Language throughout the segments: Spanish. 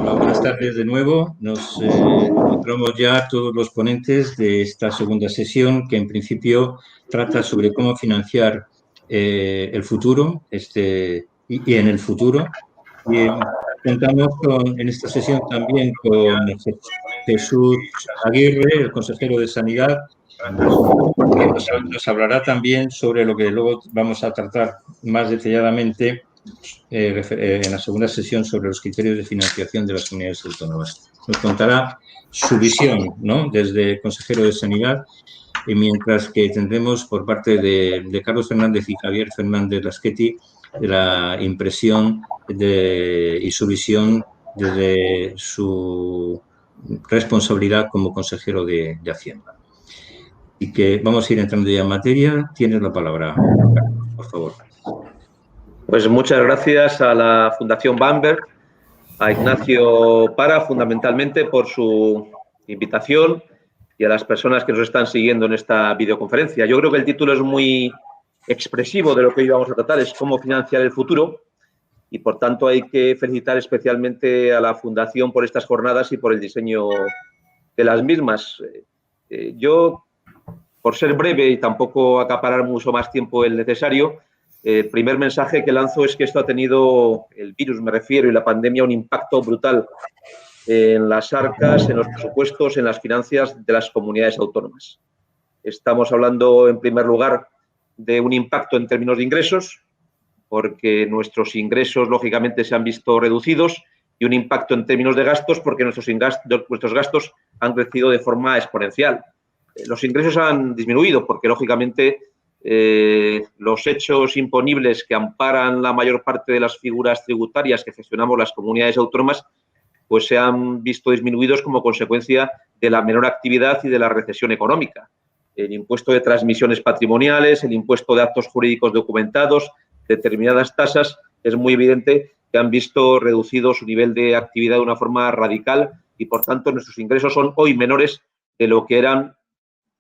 Hola, buenas tardes de nuevo. Nos encontramos ya todos los ponentes de esta segunda sesión que en principio trata sobre cómo financiar el futuro y en el futuro. Contamos en esta sesión también con Jesús Aguirre, el consejero de Sanidad, que nos hablará también sobre lo que luego vamos a tratar más detalladamente en la segunda sesión sobre los criterios de financiación de las comunidades autónomas. Nos contará su visión, ¿no?, desde el consejero de Sanidad, y mientras que tendremos por parte de Carlos Fernández y Javier Fernández Lasqueti la impresión y su visión desde su responsabilidad como consejero de Hacienda. Y que vamos a ir entrando ya en materia. Tienes la palabra, por favor. Pues muchas gracias a la Fundación Bamberg, a Ignacio Para, fundamentalmente, por su invitación y a las personas que nos están siguiendo en esta videoconferencia. Yo creo que el título es muy expresivo de lo que hoy vamos a tratar, es cómo financiar el futuro, y por tanto hay que felicitar especialmente a la Fundación por estas jornadas y por el diseño de las mismas. Yo, por ser breve y tampoco acaparar mucho más tiempo el necesario, el primer mensaje que lanzo es que esto ha tenido, el virus me refiero, y la pandemia, un impacto brutal en las arcas, en los presupuestos, en las finanzas de las comunidades autónomas. Estamos hablando, en primer lugar, de un impacto en términos de ingresos, porque nuestros ingresos, lógicamente, se han visto reducidos, y un impacto en términos de gastos, porque nuestros gastos han crecido de forma exponencial. Los ingresos han disminuido porque, lógicamente, los hechos imponibles que amparan la mayor parte de las figuras tributarias que gestionamos las comunidades autónomas, pues se han visto disminuidos como consecuencia de la menor actividad y de la recesión económica. El impuesto de transmisiones patrimoniales, el impuesto de actos jurídicos documentados, determinadas tasas, es muy evidente que han visto reducido su nivel de actividad de una forma radical, y, por tanto, nuestros ingresos son hoy menores de lo que eran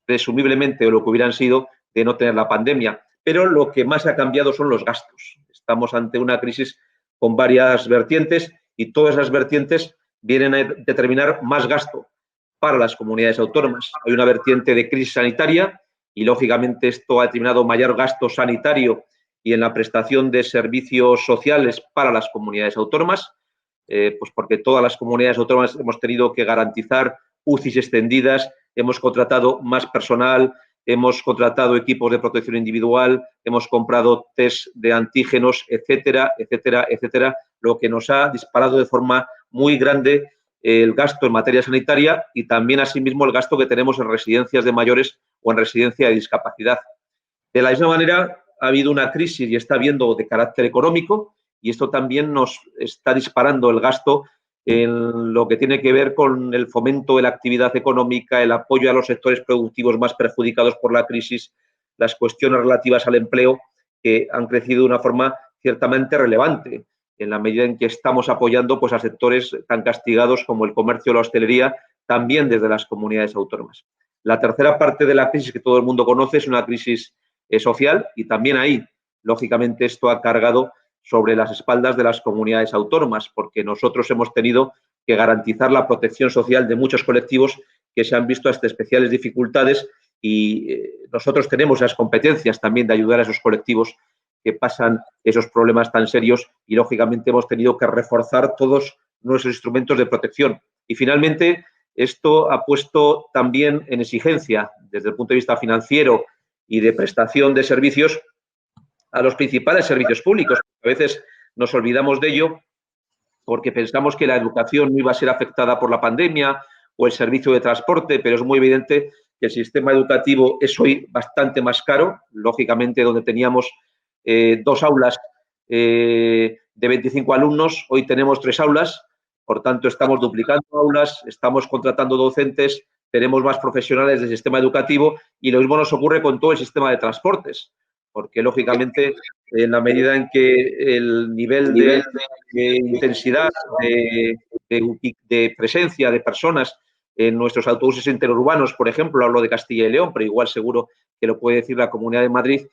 presumiblemente o lo que hubieran sido de no tener la pandemia. Pero lo que más ha cambiado son los gastos. Estamos ante una crisis con varias vertientes, y todas esas vertientes vienen a determinar más gasto para las comunidades autónomas. Hay una vertiente de crisis sanitaria y, lógicamente, esto ha determinado mayor gasto sanitario y en la prestación de servicios sociales para las comunidades autónomas, pues porque todas las comunidades autónomas hemos tenido que garantizar UCIs extendidas, hemos contratado más personal, hemos contratado equipos de protección individual, hemos comprado test de antígenos, etcétera, etcétera, etcétera, lo que nos ha disparado de forma muy grande el gasto en materia sanitaria, y también, asimismo, el gasto que tenemos en residencias de mayores o en residencia de discapacidad. De la misma manera, ha habido una crisis y está habiendo de carácter económico, y esto también nos está disparando el gasto en lo que tiene que ver con el fomento de la actividad económica, el apoyo a los sectores productivos más perjudicados por la crisis, las cuestiones relativas al empleo, que han crecido de una forma ciertamente relevante, en la medida en que estamos apoyando, pues, a sectores tan castigados como el comercio o la hostelería, también desde las comunidades autónomas. La tercera parte de la crisis, que todo el mundo conoce, es una crisis social, y también ahí, lógicamente, esto ha cargado sobre las espaldas de las comunidades autónomas, porque nosotros hemos tenido que garantizar la protección social de muchos colectivos que se han visto hasta especiales dificultades, y nosotros tenemos las competencias también de ayudar a esos colectivos que pasan esos problemas tan serios, y, lógicamente, hemos tenido que reforzar todos nuestros instrumentos de protección. Y, finalmente, esto ha puesto también en exigencia, desde el punto de vista financiero y de prestación de servicios, a los principales servicios públicos. A veces nos olvidamos de ello porque pensamos que la educación no iba a ser afectada por la pandemia, o el servicio de transporte, pero es muy evidente que el sistema educativo es hoy bastante más caro. Lógicamente, donde teníamos 2 aulas de 25 alumnos, hoy tenemos 3 aulas. Por tanto, estamos duplicando aulas, estamos contratando docentes, tenemos más profesionales del sistema educativo, y lo mismo nos ocurre con todo el sistema de transportes, porque, lógicamente, en la medida en que el nivel de intensidad, de presencia de personas en nuestros autobuses interurbanos, por ejemplo, hablo de Castilla y León, pero igual seguro que lo puede decir la Comunidad de Madrid,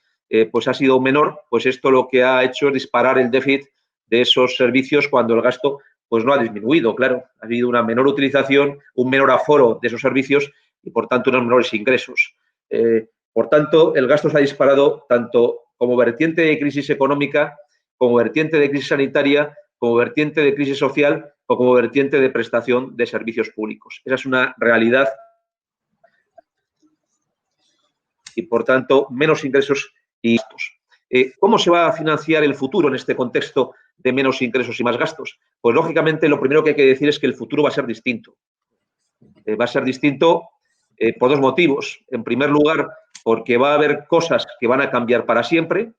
pues ha sido menor, pues esto lo que ha hecho es disparar el déficit de esos servicios, cuando el gasto pues no ha disminuido, claro. Ha habido una menor utilización, un menor aforo de esos servicios y, por tanto, unos menores ingresos. Por tanto, el gasto se ha disparado tanto como vertiente de crisis económica, como vertiente de crisis sanitaria, como vertiente de crisis social o como vertiente de prestación de servicios públicos. Esa es una realidad y, por tanto, menos ingresos y gastos. ¿Cómo se va a financiar el futuro en este contexto de menos ingresos y más gastos? Pues, lógicamente, lo primero que hay que decir es que el futuro va a ser distinto. Va a ser distinto por dos motivos. En primer lugar, porque va a haber cosas que van a cambiar para siempre,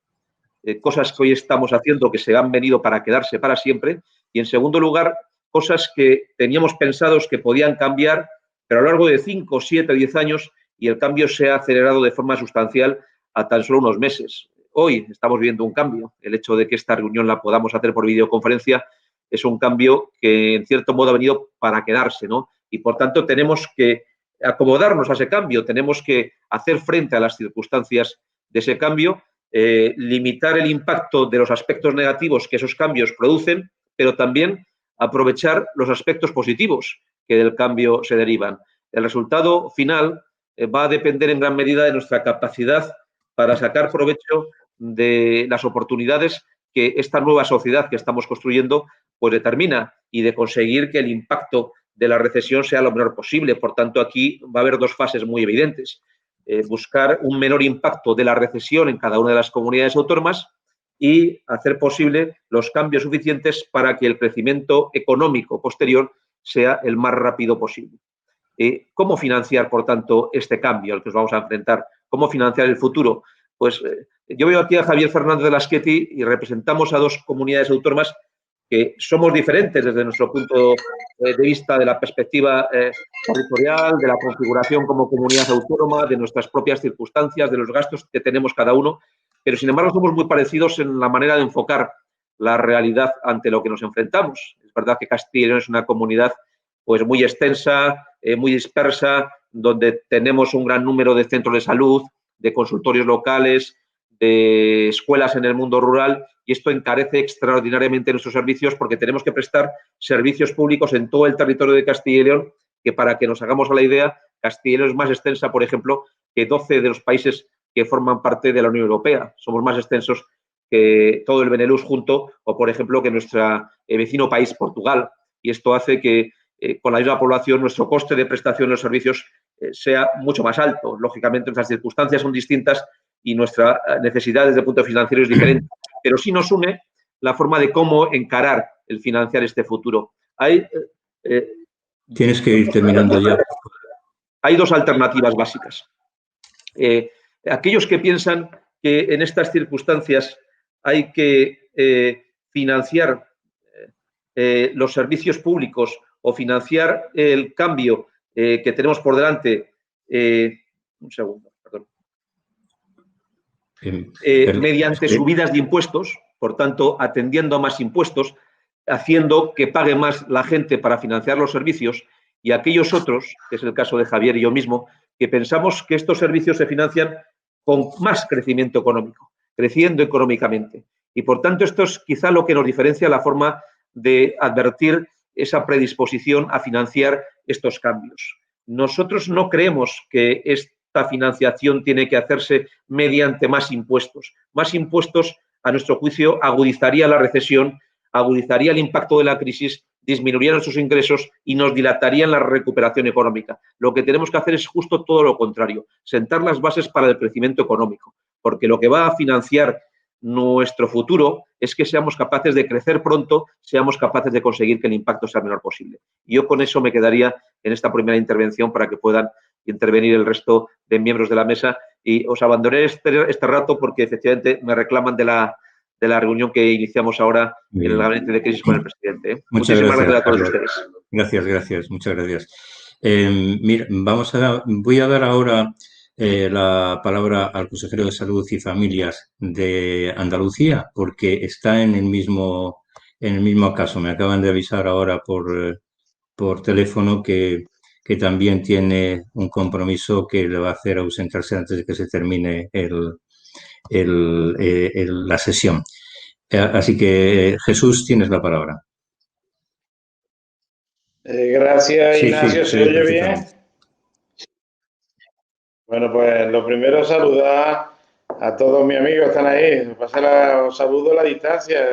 cosas que hoy estamos haciendo que se han venido para quedarse para siempre. Y, en segundo lugar, cosas que teníamos pensados que podían cambiar, pero a lo largo de 5, 7, 10 años, y el cambio se ha acelerado de forma sustancial a tan solo unos meses. Hoy estamos viendo un cambio. El hecho de que esta reunión la podamos hacer por videoconferencia es un cambio que, en cierto modo, ha venido para quedarse, ¿no? Y, por tanto, tenemos que acomodarnos a ese cambio, tenemos que hacer frente a las circunstancias de ese cambio, limitar el impacto de los aspectos negativos que esos cambios producen, pero también aprovechar los aspectos positivos que del cambio se derivan. El resultado final va a depender en gran medida de nuestra capacidad para sacar provecho de las oportunidades que esta nueva sociedad que estamos construyendo pues determina y de conseguir que el impacto de la recesión sea lo menor posible. Por tanto, aquí va a haber dos fases muy evidentes. Buscar un menor impacto de la recesión en cada una de las comunidades autónomas y hacer posible los cambios suficientes para que el crecimiento económico posterior sea el más rápido posible. ¿Cómo financiar, por tanto, este cambio al que nos vamos a enfrentar? ¿Cómo financiar el futuro? Pues yo veo aquí a Javier Fernández de Lasqueti y representamos a dos comunidades autónomas que somos diferentes desde nuestro punto de vista de la perspectiva territorial, de la configuración como comunidad autónoma, de nuestras propias circunstancias, de los gastos que tenemos cada uno, pero sin embargo somos muy parecidos en la manera de enfocar la realidad ante lo que nos enfrentamos. Es verdad que Castilla y León es una comunidad pues muy extensa, muy dispersa, donde tenemos un gran número de centros de salud, de consultorios locales, de escuelas en el mundo rural, y esto encarece extraordinariamente nuestros servicios porque tenemos que prestar servicios públicos en todo el territorio de Castilla y León, que para que nos hagamos a la idea, Castilla y León es más extensa, por ejemplo, que 12 de los países que forman parte de la Unión Europea. Somos más extensos que todo el Benelux junto, o por ejemplo que nuestro vecino país, Portugal. Y esto hace que con la misma población nuestro coste de prestación de los servicios sea mucho más alto. Lógicamente, nuestras circunstancias son distintas y nuestra necesidad desde el punto financiero es diferente, pero sí nos une la forma de cómo encarar el financiar este futuro. Tienes que ir terminando ya. Hay dos alternativas básicas. Aquellos que piensan que en estas circunstancias hay que financiar los servicios públicos o financiar el cambio que tenemos por delante, un segundo, perdón, mediante subidas de impuestos, por tanto, atendiendo a más impuestos, haciendo que pague más la gente para financiar los servicios, y aquellos otros, que es el caso de Javier y yo mismo, que pensamos que estos servicios se financian con más crecimiento económico, creciendo económicamente. Y, por tanto, esto es quizá lo que nos diferencia la forma de advertir esa predisposición a financiar estos cambios. Nosotros no creemos que esta financiación tiene que hacerse mediante más impuestos. Más impuestos, a nuestro juicio, agudizaría la recesión, agudizaría el impacto de la crisis, disminuirían nuestros ingresos y nos dilatarían la recuperación económica. Lo que tenemos que hacer es justo todo lo contrario, sentar las bases para el crecimiento económico, porque lo que va a financiar nuestro futuro es que seamos capaces de crecer pronto, seamos capaces de conseguir que el impacto sea el menor posible. Yo con eso me quedaría en esta primera intervención para que puedan intervenir el resto de miembros de la mesa, y os abandoné este rato porque efectivamente me reclaman de la reunión que iniciamos ahora en el gabinete de crisis con el presidente. Muchísimas gracias a todos ustedes. Gracias, muchas gracias. Mira, voy a dar ahora la palabra al consejero de Salud y Familias de Andalucía, porque está en el mismo caso. Me acaban de avisar ahora por teléfono que también tiene un compromiso que le va a hacer ausentarse antes de que se termine la sesión. Así que, Jesús, tienes la palabra. Gracias, Sí, Ignacio. se ¿Se oye oye bien? perfectamente. Bueno, pues lo primero saludar a todos mis amigos que están ahí. Os saludo a la distancia.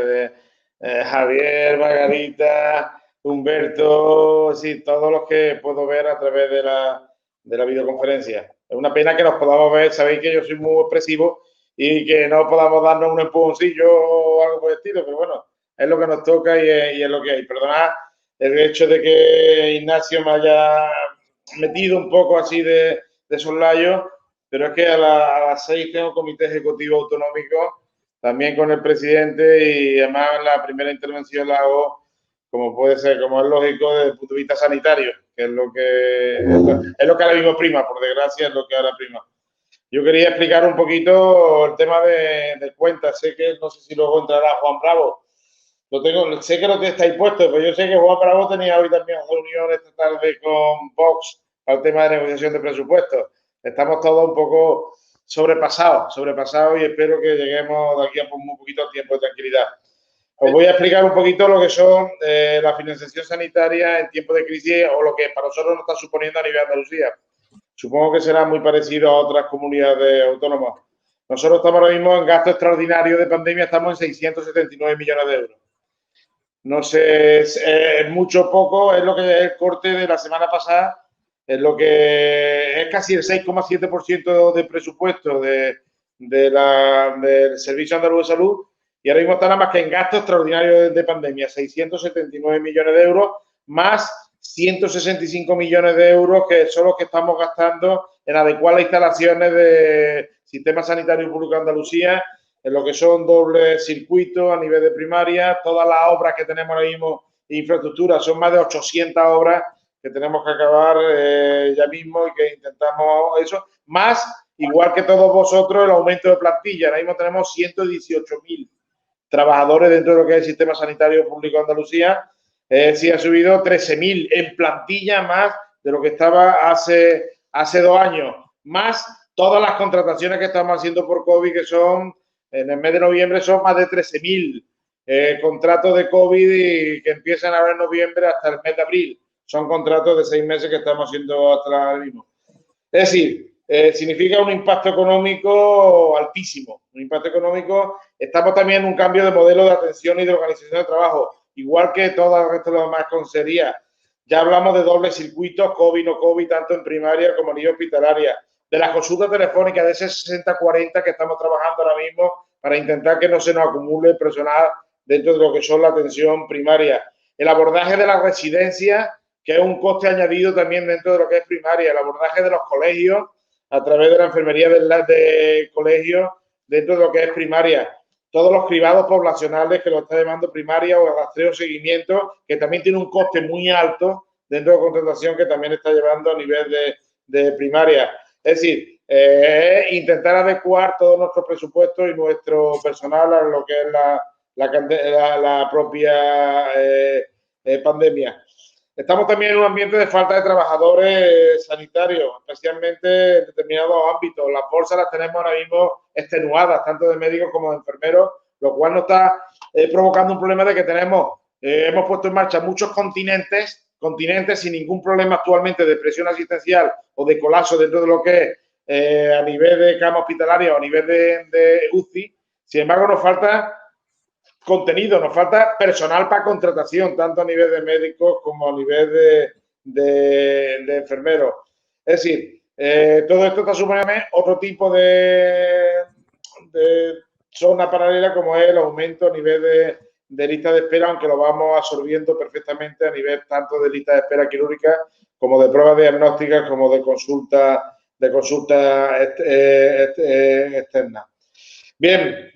Javier, Margarita, Humberto, sí, todos los que puedo ver a través de la videoconferencia. Es una pena que nos podamos ver. Sabéis que yo soy muy expresivo y que no podamos darnos un empujoncillo o algo por el estilo, pero bueno, es lo que nos toca y es lo que hay. Perdonad el hecho de que Ignacio me haya metido un poco así de soslayo, pero es que a las 6 tengo comité ejecutivo autonómico, también con el presidente, y además la primera intervención la hago, como puede ser, como es lógico, desde el punto de vista sanitario, que es lo que ahora mismo prima, por desgracia, es lo que ahora prima. Yo quería explicar un poquito el tema de cuentas. Sé que no sé si luego entrará Juan Bravo. Sé que lo que estáis puesto, pero yo sé que Juan Bravo tenía hoy también reunión esta tarde con Vox al tema de negociación de presupuestos. Estamos todos un poco sobrepasados y espero que lleguemos de aquí a un poquito de tiempo de tranquilidad. Os voy a explicar un poquito lo que son la financiación sanitaria en tiempos de crisis o lo que para nosotros nos está suponiendo a nivel de Andalucía. Supongo que será muy parecido a otras comunidades autónomas. Nosotros estamos ahora mismo en gasto extraordinario de pandemia, estamos en 679 millones de euros. No sé, es mucho o poco, es lo que es el corte de la semana pasada, es lo que es casi el 6,7% de presupuesto del Servicio Andaluz de Salud, y ahora mismo está nada más que en gasto extraordinario de pandemia, 679 millones de euros, más 165 millones de euros que son los que estamos gastando en adecuar las instalaciones del Sistema Sanitario Público de Andalucía, en lo que son dobles circuitos a nivel de primaria, todas las obras que tenemos ahora mismo de infraestructura, son más de 800 obras que tenemos que acabar ya mismo y que intentamos eso, más, igual que todos vosotros, el aumento de plantilla. Ahora mismo tenemos 118.000 trabajadores dentro de lo que es el Sistema Sanitario Público de Andalucía. Sí ha subido 13.000 en plantilla más de lo que estaba hace 2 años, más todas las contrataciones que estamos haciendo por COVID, que son, en el mes de noviembre, son más de 13.000 contratos de COVID y que empiezan ahora en noviembre hasta el mes de abril. Son contratos de 6 meses que estamos haciendo hasta ahora mismo. Es decir, significa un impacto económico altísimo. Un impacto económico. Estamos también en un cambio de modelo de atención y de organización de trabajo, igual que todo el resto de las demás consejerías. Ya hablamos de dobles circuitos, COVID, no COVID, tanto en primaria como en nivel hospitalaria. De las consultas telefónicas, de ese 60-40 que estamos trabajando ahora mismo para intentar que no se nos acumule personal dentro de lo que son la atención primaria. El abordaje de las residencias, que es un coste añadido también dentro de lo que es primaria, el abordaje de los colegios a través de la enfermería de colegios dentro de lo que es primaria, todos los cribados poblacionales que lo está llamando primaria o el rastreo seguimiento, que también tiene un coste muy alto dentro de la contratación que también está llevando a nivel de primaria. Es decir, intentar adecuar todos nuestros presupuestos y nuestro personal a lo que es la propia pandemia. Estamos también en un ambiente de falta de trabajadores sanitarios, especialmente en determinados ámbitos. Las bolsas las tenemos ahora mismo extenuadas, tanto de médicos como de enfermeros, lo cual nos está provocando un problema de que hemos puesto en marcha muchos continentes sin ningún problema actualmente de presión asistencial o de colapso dentro de lo que es a nivel de cama hospitalaria o a nivel de UCI. Sin embargo, nos falta contenido, nos falta personal para contratación, tanto a nivel de médicos como a nivel de enfermeros. Es decir, todo esto está suponiendo otro tipo de zona paralela, como es el aumento a nivel de lista de espera, aunque lo vamos absorbiendo perfectamente a nivel tanto de lista de espera quirúrgica como de pruebas diagnósticas, como de consulta externa. Bien,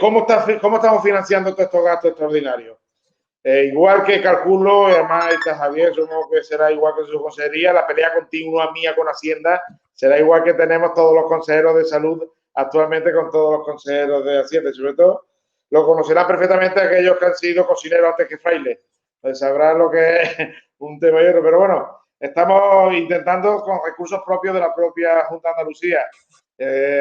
¿cómo estamos financiando todos estos gastos extraordinarios? Igual que calculo, y además está Javier, supongo que será igual que su consejería, la pelea continua mía con Hacienda será igual que tenemos todos los consejeros de salud actualmente con todos los consejeros de Hacienda. Y sobre todo, lo conocerán perfectamente aquellos que han sido cocineros antes que frailes. Pues sabrán lo que es un tema y otro. Pero bueno, estamos intentando con recursos propios de la propia Junta de Andalucía.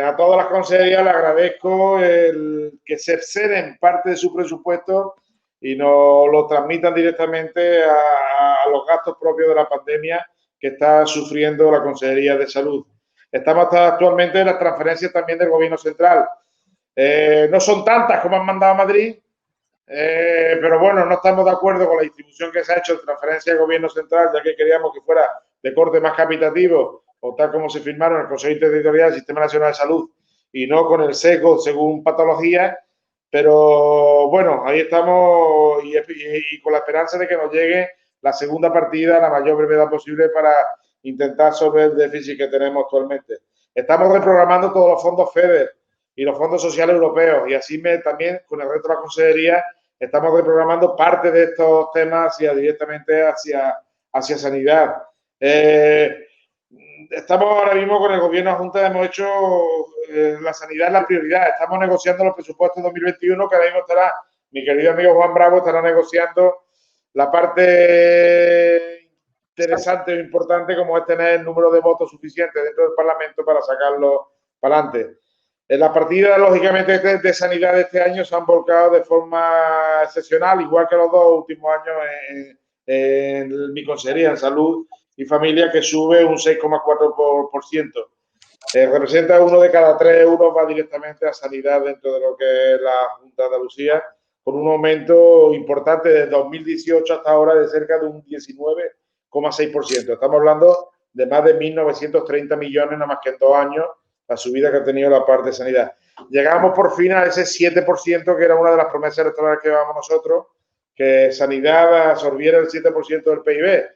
A todas las consejerías les agradezco el que se exceden parte de su presupuesto y nos lo transmitan directamente a los gastos propios de la pandemia que está sufriendo la Consejería de Salud. Estamos actualmente en las transferencias también del Gobierno central. No son tantas como han mandado a Madrid, pero bueno, no estamos de acuerdo con la distribución que se ha hecho de transferencia del Gobierno central, ya que queríamos que fuera de corte más capitativo, o tal como se firmaron en el Consejo Interterritorial del Sistema Nacional de Salud, y no con el sesgo según patología. Pero bueno, ahí estamos y con la esperanza de que nos llegue la segunda partida a la mayor brevedad posible para intentar solver el déficit que tenemos actualmente. Estamos reprogramando todos los fondos FEDER y los fondos sociales europeos, y así también con el resto de la consejería estamos reprogramando parte de estos temas directamente hacia sanidad. Estamos ahora mismo con el Gobierno Junta, hemos hecho la sanidad la prioridad. Estamos negociando los presupuestos 2021, que ahora mismo estará mi querido amigo Juan Bravo, estará negociando la parte interesante o importante, como es tener el número de votos suficiente dentro del Parlamento para sacarlo para adelante. Las partidas, lógicamente, de sanidad de este año se han volcado de forma excepcional, igual que los 2 últimos años en mi consejería, en salud y familia, que sube un 6,4%. Representa 1 de cada 3 euros va directamente a sanidad dentro de lo que es la Junta de Andalucía, con un aumento importante desde 2018 hasta ahora de cerca de un 19,6%. Estamos hablando de más de 1.930 millones, nada más que en 2 años, la subida que ha tenido la parte de sanidad. Llegamos por fin a ese 7%, que era una de las promesas electorales que llevábamos nosotros, que sanidad absorbiera el 7% del PIB.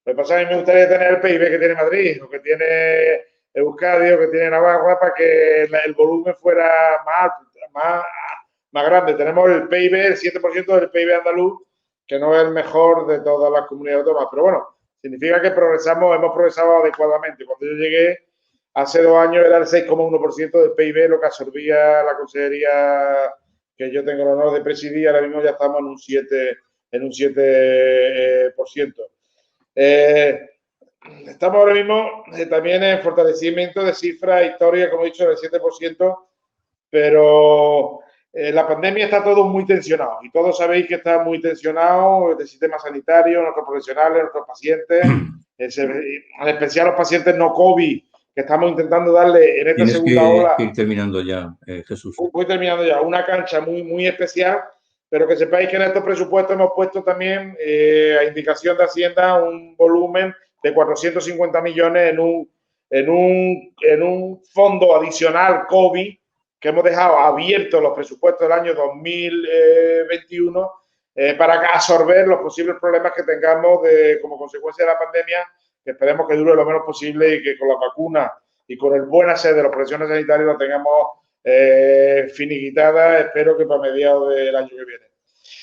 Lo que pasa es que a mí me gustaría tener el PIB que tiene Madrid, o que tiene Euskadi, o que tiene Navarra, para que el volumen fuera más grande. Tenemos el PIB, el 7% del PIB andaluz, que no es el mejor de todas las comunidades autónomas. Pero bueno, significa que hemos progresado adecuadamente. Cuando yo llegué, hace 2 años, era el 6,1% del PIB lo que absorbía la consejería que yo tengo el honor de presidir. Ahora mismo ya estamos en un 7%. Estamos ahora mismo también en fortalecimiento de cifras históricas, como he dicho, del 7%, pero la pandemia está todo muy tensionado, y todos sabéis que está muy tensionado el sistema sanitario, nuestros profesionales, nuestros pacientes, en especial los pacientes no COVID, que estamos intentando darle en esta segunda ola. Ir terminando ya, Jesús. Voy terminando ya. Una cancha muy especial, pero que sepáis que en estos presupuestos hemos puesto también a indicación de Hacienda un volumen de 450 millones en un fondo adicional COVID, que hemos dejado abiertos los presupuestos del año 2021 para absorber los posibles problemas que tengamos como consecuencia de la pandemia, que esperemos que dure lo menos posible, y que con la vacuna y con el buen hacer de los profesionales sanitarios la tengamos finiquitada, espero que para mediados del año que viene.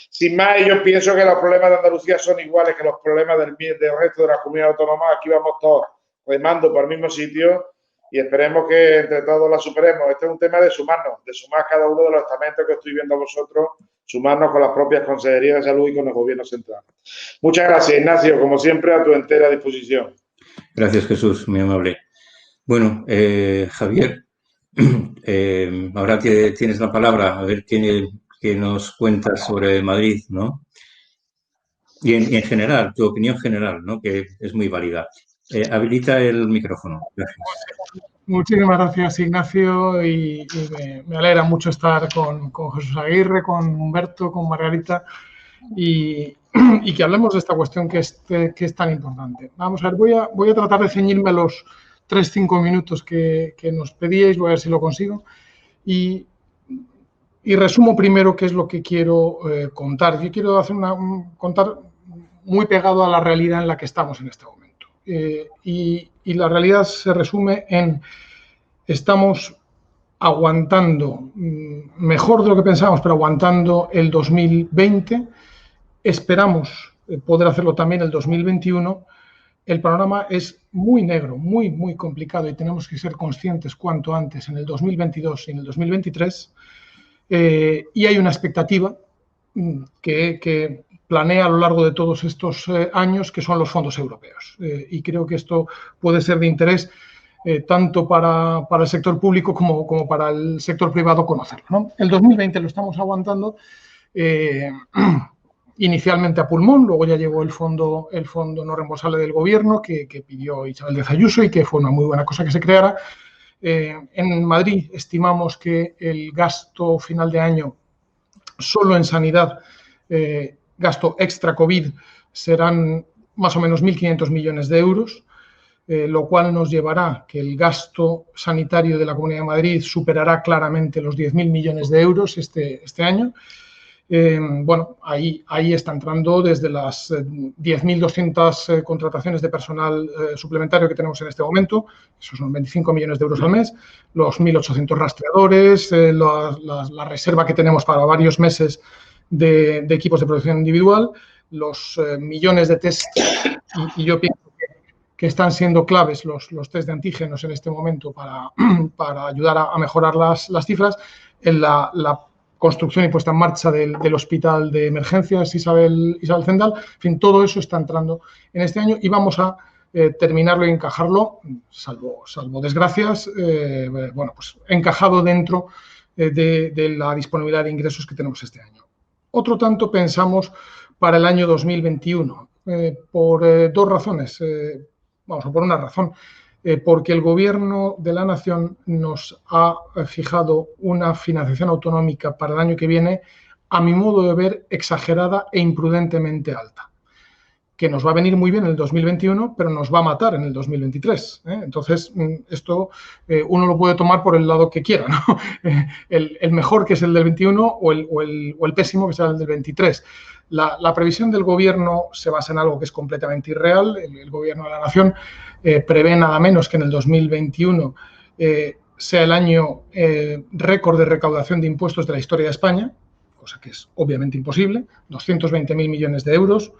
Sin más, yo pienso que los problemas de Andalucía son iguales que los problemas del resto de las comunidades autónomas. Aquí vamos todos remando para el mismo sitio, y esperemos que entre todos la superemos. Este es un tema de sumarnos, de sumar cada uno de los estamentos que estoy viendo a vosotros, sumarnos con las propias consejerías de salud y con el Gobierno central. Muchas gracias, Ignacio, como siempre, a tu entera disposición. Gracias, Jesús, muy amable. Bueno, Javier, ahora que tienes la palabra, a ver qué nos cuentas sobre Madrid, ¿no? Y en general, tu opinión general, ¿no? Que es muy válida. Habilita el micrófono. Gracias. Muchísimas gracias, Ignacio, y me alegra mucho estar con Jesús Aguirre, con Humberto, con Margarita, y que hablemos de esta cuestión que es tan importante. Vamos a ver, voy a tratar de ceñirme a los 3-5 minutos que nos pedíais, voy a ver si lo consigo, y resumo primero qué es lo que quiero contar. Yo quiero contar muy pegado a la realidad en la que estamos en este momento. Y la realidad se resume en: estamos aguantando, mejor de lo que pensábamos, pero aguantando el 2020. Esperamos poder hacerlo también el 2021. El panorama es muy negro, muy complicado, y tenemos que ser conscientes cuanto antes en el 2022 y en el 2023. Y hay una expectativa que planea a lo largo de todos estos años, que son los fondos europeos. Y creo que esto puede ser de interés tanto para el sector público como para el sector privado conocerlo, ¿no? El 2020 lo estamos aguantando inicialmente a pulmón, luego ya llegó el fondo no reembolsable del Gobierno que pidió Isabel Díaz Ayuso y que fue una muy buena cosa que se creara. En Madrid estimamos que el gasto final de año solo en sanidad, gasto extra COVID, serán más o menos 1.500 millones de euros, lo cual nos llevará que el gasto sanitario de la Comunidad de Madrid superará claramente los 10.000 millones de euros este año. Bueno, ahí está entrando desde las 10.200 contrataciones de personal suplementario que tenemos en este momento, esos son 25 millones de euros al mes, los 1.800 rastreadores, la reserva que tenemos para varios meses de equipos de protección individual, los millones de test, y yo pienso que están siendo claves los test de antígenos en este momento para ayudar a mejorar las cifras, en la construcción y puesta en marcha del hospital de emergencias Isabel Zendal. En fin, todo eso está entrando en este año y vamos a terminarlo y encajarlo, salvo desgracias, bueno, pues encajado dentro de la disponibilidad de ingresos que tenemos este año. Otro tanto pensamos para el año 2021, por dos razones. Vamos, por una razón. Porque el Gobierno de la Nación nos ha fijado una financiación autonómica para el año que viene, a mi modo de ver, exagerada e imprudentemente alta, que nos va a venir muy bien en el 2021, pero nos va a matar en el 2023. Entonces, esto uno lo puede tomar por el lado que quiera, ¿no? El mejor, que es el del 21, o el pésimo, que será el del 23. La previsión del Gobierno se basa en algo que es completamente irreal. El Gobierno de la Nación prevé nada menos que en el 2021 sea el año récord de recaudación de impuestos de la historia de España, cosa que es obviamente imposible, 220.000 millones de euros.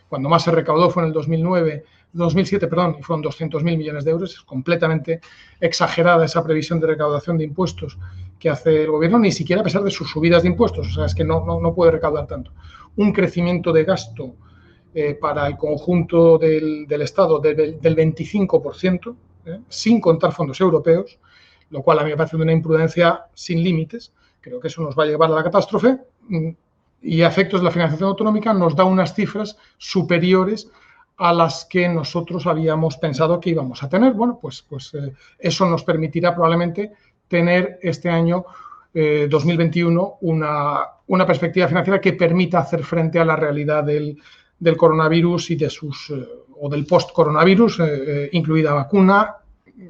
Cuando más se recaudó fue en el 2007, y fueron 200.000 millones de euros. Es completamente exagerada esa previsión de recaudación de impuestos que hace el Gobierno, ni siquiera a pesar de sus subidas de impuestos. O sea, es que no puede recaudar tanto. Un crecimiento de gasto para el conjunto del Estado del 25%, sin contar fondos europeos, lo cual a mí me parece una imprudencia sin límites. Creo que eso nos va a llevar a la catástrofe y a efectos de la financiación autonómica nos da unas cifras superiores a las que nosotros habíamos pensado que íbamos a tener. Bueno, pues eso nos permitirá probablemente tener este año 2021 una perspectiva financiera que permita hacer frente a la realidad del coronavirus y o del post-coronavirus, incluida vacuna,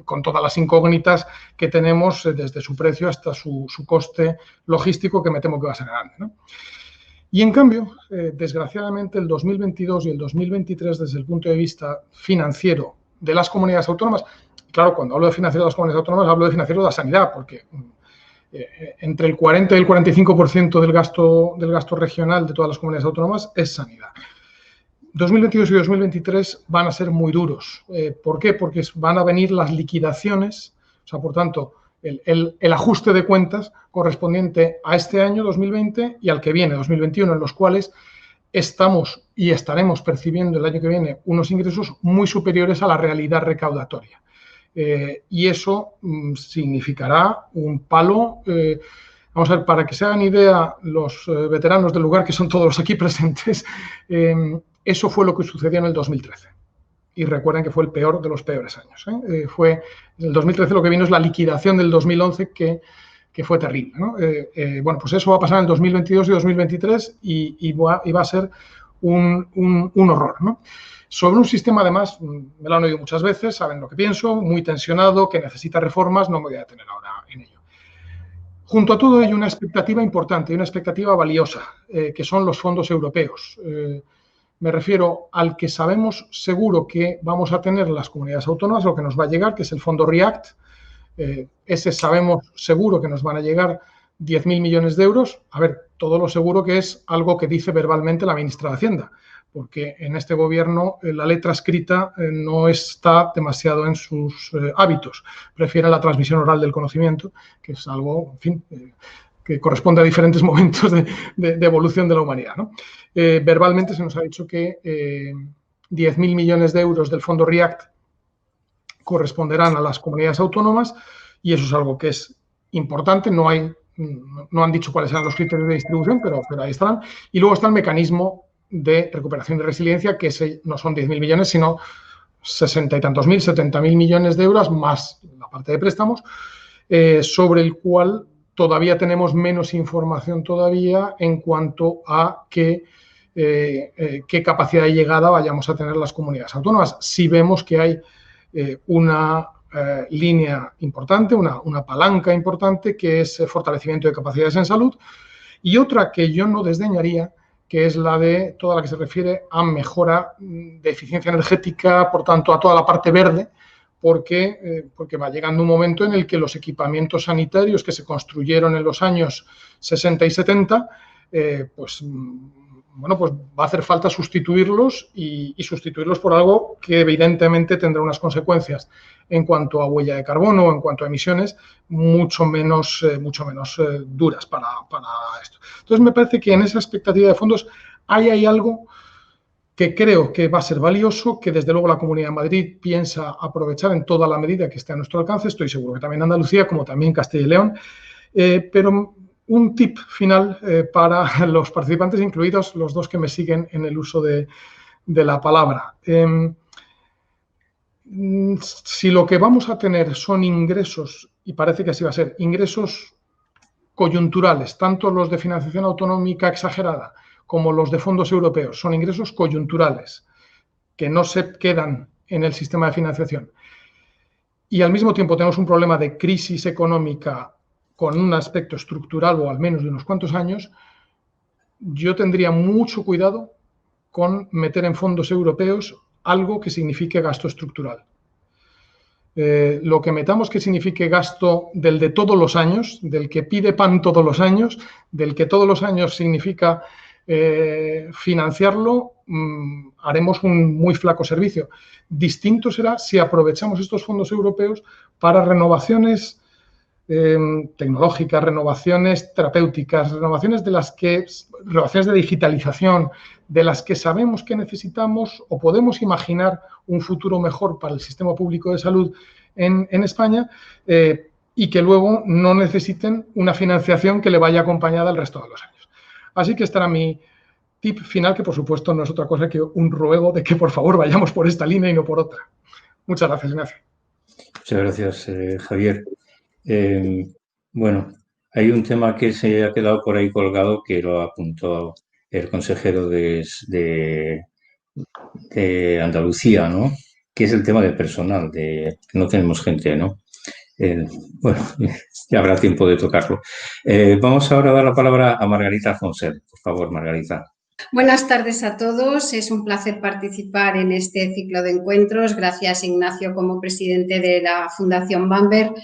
con todas las incógnitas que tenemos desde su precio hasta su coste logístico, que me temo que va a ser grande, ¿no? Y en cambio, desgraciadamente, el 2022 y el 2023, desde el punto de vista financiero de las comunidades autónomas, claro, cuando hablo de financiero de las comunidades autónomas, hablo de financiero de la sanidad, porque entre el 40 y el 45% del gasto regional de todas las comunidades autónomas es sanidad. 2022 y 2023 van a ser muy duros. ¿Por qué? Porque van a venir las liquidaciones, o sea, por tanto, el ajuste de cuentas correspondiente a este año 2020 y al que viene, 2021, en los cuales estamos y estaremos percibiendo el año que viene unos ingresos muy superiores a la realidad recaudatoria. Y eso significará un palo. Vamos a ver, para que se hagan idea los veteranos del lugar, que son todos los aquí presentes, eso fue lo que sucedió en el 2013. Y recuerden que fue el peor de los peores años. Fue en el 2013 lo que vino es la liquidación del 2011, que fue terrible, ¿no? Bueno, pues eso va a pasar en el 2022 y 2023 y va a ser un horror, ¿no? Sobre un sistema, además, me lo han oído muchas veces, saben lo que pienso, muy tensionado, que necesita reformas, no me voy a detener ahora en ello. Junto a todo ello, una expectativa importante, una expectativa valiosa, que son los fondos europeos. Me refiero al que sabemos seguro que vamos a tener las comunidades autónomas, lo que nos va a llegar, que es el fondo REACT. Ese sabemos seguro que nos van a llegar 10.000 millones de euros. A ver, todo lo seguro que es algo que dice verbalmente la ministra de Hacienda, porque en este Gobierno la letra escrita no está demasiado en sus hábitos. Prefiere la transmisión oral del conocimiento, que es algo, en fin, que corresponde a diferentes momentos de evolución de la humanidad, ¿no? Verbalmente se nos ha dicho que 10.000 millones de euros del fondo REACT corresponderán a las comunidades autónomas y eso es algo que es importante. No hay no han dicho cuáles eran los criterios de distribución, pero ahí estarán. Y luego está el mecanismo de recuperación y resiliencia, que no son 10.000 millones, sino 60 y tantos mil, 70.000 millones de euros, más la parte de préstamos, sobre el cual todavía tenemos menos información todavía en cuanto a qué capacidad de llegada vayamos a tener las comunidades autónomas. Si vemos que hay una línea importante, una palanca importante, que es fortalecimiento de capacidades en salud, y otra que yo no desdeñaría, que es toda la que se refiere a mejora de eficiencia energética, por tanto, a toda la parte verde, porque va llegando un momento en el que los equipamientos sanitarios que se construyeron en los años 60 y 70, pues va a hacer falta sustituirlos y sustituirlos por algo que evidentemente tendrá unas consecuencias en cuanto a huella de carbono o en cuanto a emisiones mucho menos duras para esto. Entonces, me parece que en esa expectativa de fondos hay algo que creo que va a ser valioso, que desde luego la Comunidad de Madrid piensa aprovechar en toda la medida que esté a nuestro alcance. Estoy seguro que también Andalucía, como también Castilla y León, pero un tip final para los participantes, incluidos los dos que me siguen en el uso de la palabra. Si lo que vamos a tener son ingresos, y parece que así va a ser, ingresos coyunturales, tanto los de financiación autonómica exagerada como los de fondos europeos, son ingresos coyunturales que no se quedan en el sistema de financiación, y al mismo tiempo tenemos un problema de crisis económica con un aspecto estructural o al menos de unos cuantos años, yo tendría mucho cuidado con meter en fondos europeos algo que signifique gasto estructural. Lo que metamos que signifique gasto del de todos los años, del que pide pan todos los años, del que todos los años significa financiarlo, haremos un muy flaco servicio. Distinto será si aprovechamos estos fondos europeos para renovaciones tecnológicas, renovaciones terapéuticas, renovaciones de digitalización, de las que sabemos que necesitamos o podemos imaginar un futuro mejor para el sistema público de salud en España, y que luego no necesiten una financiación que le vaya acompañada el resto de los años. Así que este era mi tip final, que por supuesto no es otra cosa que un ruego de que por favor vayamos por esta línea y no por otra. Muchas gracias, Ignacio. Muchas gracias, Javier. Bueno, hay un tema que se ha quedado por ahí colgado, que lo apuntó el consejero de Andalucía, ¿no? Que es el tema del personal, que no tenemos gente, ¿no? Bueno, ya habrá tiempo de tocarlo. Vamos ahora a dar la palabra a Margarita Fonsel. Por favor, Margarita. Buenas tardes a todos. Es un placer participar en este ciclo de encuentros. Gracias, Ignacio, como presidente de la Fundación Bamberg.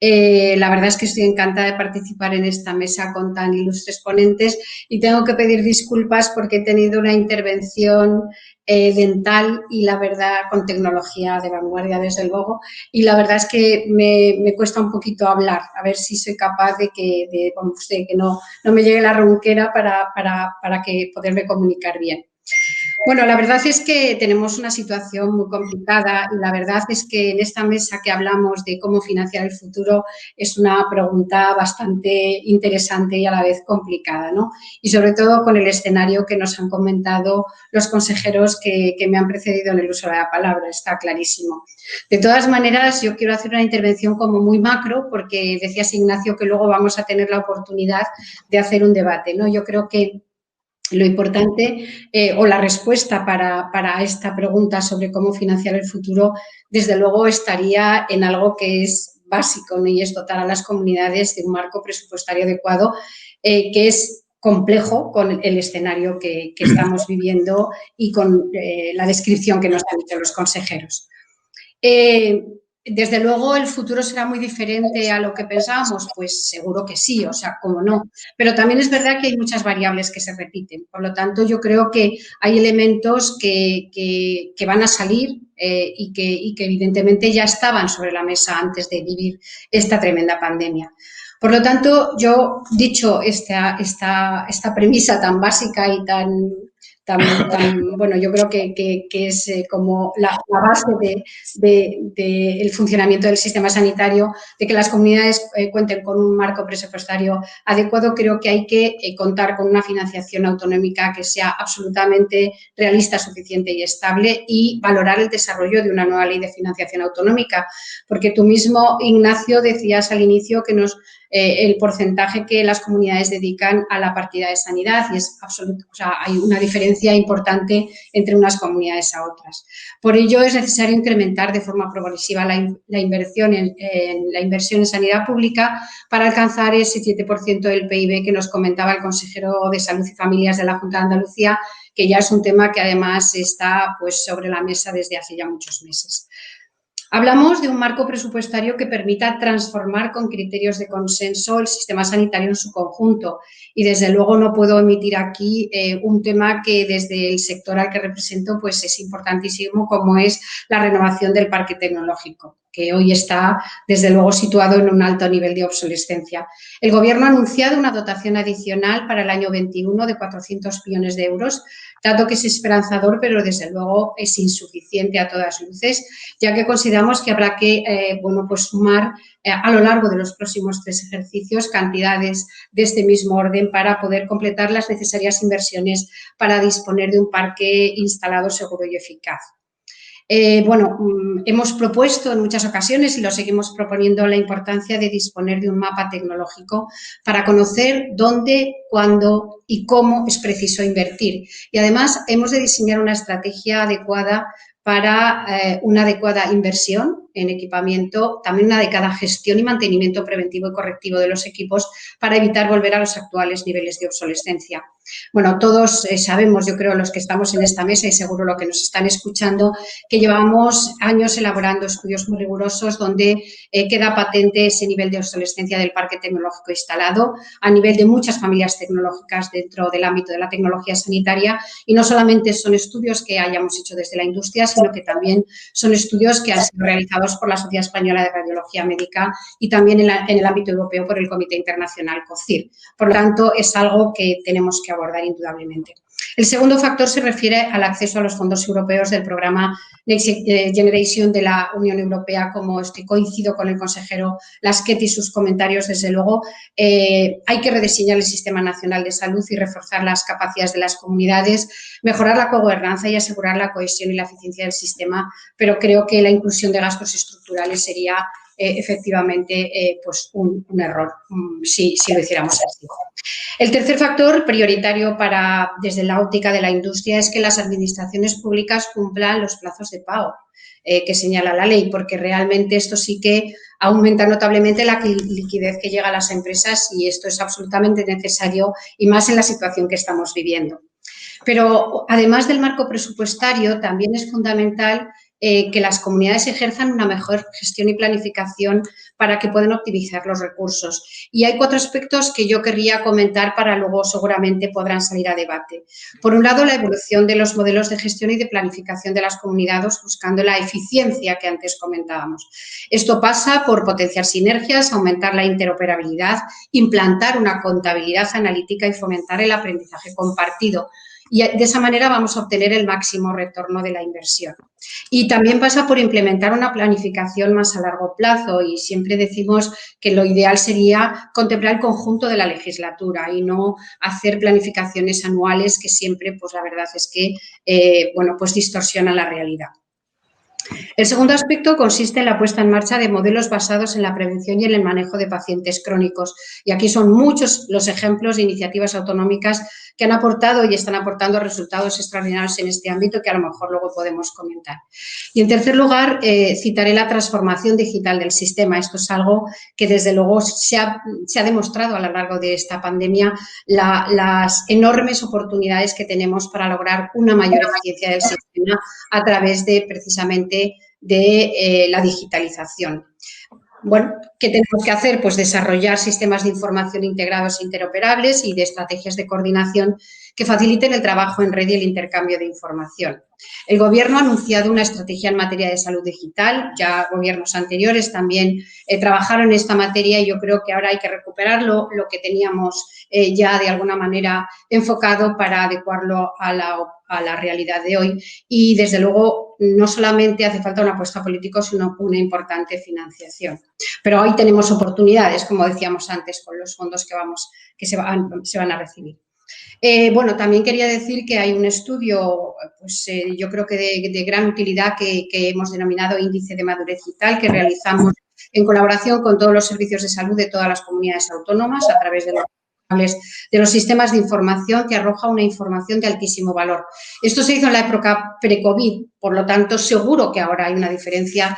La verdad es que estoy encantada de participar en esta mesa con tan ilustres ponentes y tengo que pedir disculpas porque he tenido una intervención dental y la verdad con tecnología de vanguardia, desde luego, y la verdad es que me cuesta un poquito hablar, a ver si soy capaz de que no me llegue la ronquera para que poderme comunicar bien. Bueno, la verdad es que tenemos una situación muy complicada y la verdad es que en esta mesa que hablamos de cómo financiar el futuro es una pregunta bastante interesante y a la vez complicada, ¿no? Y sobre todo con el escenario que nos han comentado los consejeros que me han precedido en el uso de la palabra, está clarísimo. De todas maneras, yo quiero hacer una intervención como muy macro porque decías, Ignacio, que luego vamos a tener la oportunidad de hacer un debate, ¿no? Yo creo que lo importante o la respuesta para esta pregunta sobre cómo financiar el futuro, desde luego estaría en algo que es básico, ¿no? Y es dotar a las comunidades de un marco presupuestario adecuado, que es complejo con el escenario que estamos viviendo y con la descripción que nos han hecho los consejeros. Desde luego, ¿el futuro será muy diferente a lo que pensábamos? Pues seguro que sí, o sea, cómo no. Pero también es verdad que hay muchas variables que se repiten. Por lo tanto, yo creo que hay elementos que van a salir y que evidentemente ya estaban sobre la mesa antes de vivir esta tremenda pandemia. Por lo tanto, yo, dicho esta premisa tan básica y tan bueno, yo creo que es como la base del funcionamiento del sistema sanitario, de que las comunidades cuenten con un marco presupuestario adecuado. Creo que hay que contar con una financiación autonómica que sea absolutamente realista, suficiente y estable, y valorar el desarrollo de una nueva ley de financiación autonómica, porque tú mismo, Ignacio, decías al inicio que el porcentaje que las comunidades dedican a la partida de sanidad, y es absoluto, o sea, hay una diferencia importante entre unas comunidades a otras. Por ello, es necesario incrementar de forma progresiva la inversión en sanidad pública para alcanzar ese 7% del PIB que nos comentaba el consejero de Salud y Familias de la Junta de Andalucía, que ya es un tema que además está pues sobre la mesa desde hace ya muchos meses. Hablamos de un marco presupuestario que permita transformar con criterios de consenso el sistema sanitario en su conjunto, y desde luego no puedo omitir aquí un tema que desde el sector al que represento pues es importantísimo, como es la renovación del parque tecnológico, que hoy está desde luego situado en un alto nivel de obsolescencia. El Gobierno ha anunciado una dotación adicional para el año 21 de 400 millones de euros, dato que es esperanzador, pero desde luego es insuficiente a todas luces, ya que consideramos que habrá que pues sumar a lo largo de los próximos 3 ejercicios cantidades de este mismo orden para poder completar las necesarias inversiones para disponer de un parque instalado seguro y eficaz. Hemos propuesto en muchas ocasiones, y lo seguimos proponiendo, la importancia de disponer de un mapa tecnológico para conocer dónde, cuándo y cómo es preciso invertir. Y además hemos de diseñar una estrategia adecuada para una adecuada inversión en equipamiento, también una adecuada gestión y mantenimiento preventivo y correctivo de los equipos para evitar volver a los actuales niveles de obsolescencia. Bueno, todos sabemos, yo creo, los que estamos en esta mesa y seguro los que nos están escuchando, que llevamos años elaborando estudios muy rigurosos donde queda patente ese nivel de obsolescencia del parque tecnológico instalado a nivel de muchas familias tecnológicas dentro del ámbito de la tecnología sanitaria, y no solamente son estudios que hayamos hecho desde la industria, sino que también son estudios que han sido realizados por la Sociedad Española de Radiología Médica y también en el ámbito europeo por el Comité Internacional COCIR. Por lo tanto, es algo que tenemos que abordar indudablemente. El segundo factor se refiere al acceso a los fondos europeos del programa Next Generation de la Unión Europea. Como coincido con el consejero Lasquet y sus comentarios, desde luego hay que rediseñar el Sistema Nacional de Salud y reforzar las capacidades de las comunidades, mejorar la cogobernanza y asegurar la cohesión y la eficiencia del sistema, pero creo que la inclusión de gastos estructurales sería efectivamente pues un error si lo hiciéramos así. El tercer factor prioritario desde la óptica de la industria es que las administraciones públicas cumplan los plazos de pago que señala la ley, porque realmente esto sí que aumenta notablemente la liquidez que llega a las empresas, y esto es absolutamente necesario, y más en la situación que estamos viviendo. Pero además del marco presupuestario, también es fundamental que las comunidades ejerzan una mejor gestión y planificación para que puedan optimizar los recursos. Y hay 4 aspectos que yo querría comentar para luego seguramente podrán salir a debate. Por un lado, la evolución de los modelos de gestión y de planificación de las comunidades buscando la eficiencia que antes comentábamos. Esto pasa por potenciar sinergias, aumentar la interoperabilidad, implantar una contabilidad analítica y fomentar el aprendizaje compartido. Y de esa manera vamos a obtener el máximo retorno de la inversión. Y también pasa por implementar una planificación más a largo plazo, y siempre decimos que lo ideal sería contemplar el conjunto de la legislatura y no hacer planificaciones anuales que siempre, pues la verdad es que, pues distorsionan la realidad. El segundo aspecto consiste en la puesta en marcha de modelos basados en la prevención y en el manejo de pacientes crónicos. Y aquí son muchos los ejemplos de iniciativas autonómicas que han aportado y están aportando resultados extraordinarios en este ámbito que a lo mejor luego podemos comentar. Y en tercer lugar, citaré la transformación digital del sistema. Esto es algo que desde luego se ha demostrado a lo largo de esta pandemia, las enormes oportunidades que tenemos para lograr una mayor eficiencia del sistema a través de precisamente de la digitalización. Bueno, ¿qué tenemos que hacer? Pues desarrollar sistemas de información integrados e interoperables y de estrategias de coordinación que faciliten el trabajo en red y el intercambio de información. El Gobierno ha anunciado una estrategia en materia de salud digital. Ya gobiernos anteriores también trabajaron en esta materia y yo creo que ahora hay que recuperarlo, lo que teníamos ya de alguna manera enfocado para adecuarlo a la realidad de hoy. Y, desde luego, no solamente hace falta una apuesta política, sino una importante financiación. Pero hoy tenemos oportunidades, como decíamos antes, con los fondos que se van a recibir. Bueno, también quería decir que hay un estudio, pues yo creo que de gran utilidad que hemos denominado Índice de Madurez Digital, que realizamos en colaboración con todos los servicios de salud de todas las comunidades autónomas a través de los sistemas de información, que arroja una información de altísimo valor. Esto se hizo en la época pre-COVID, por lo tanto, seguro que ahora hay una diferencia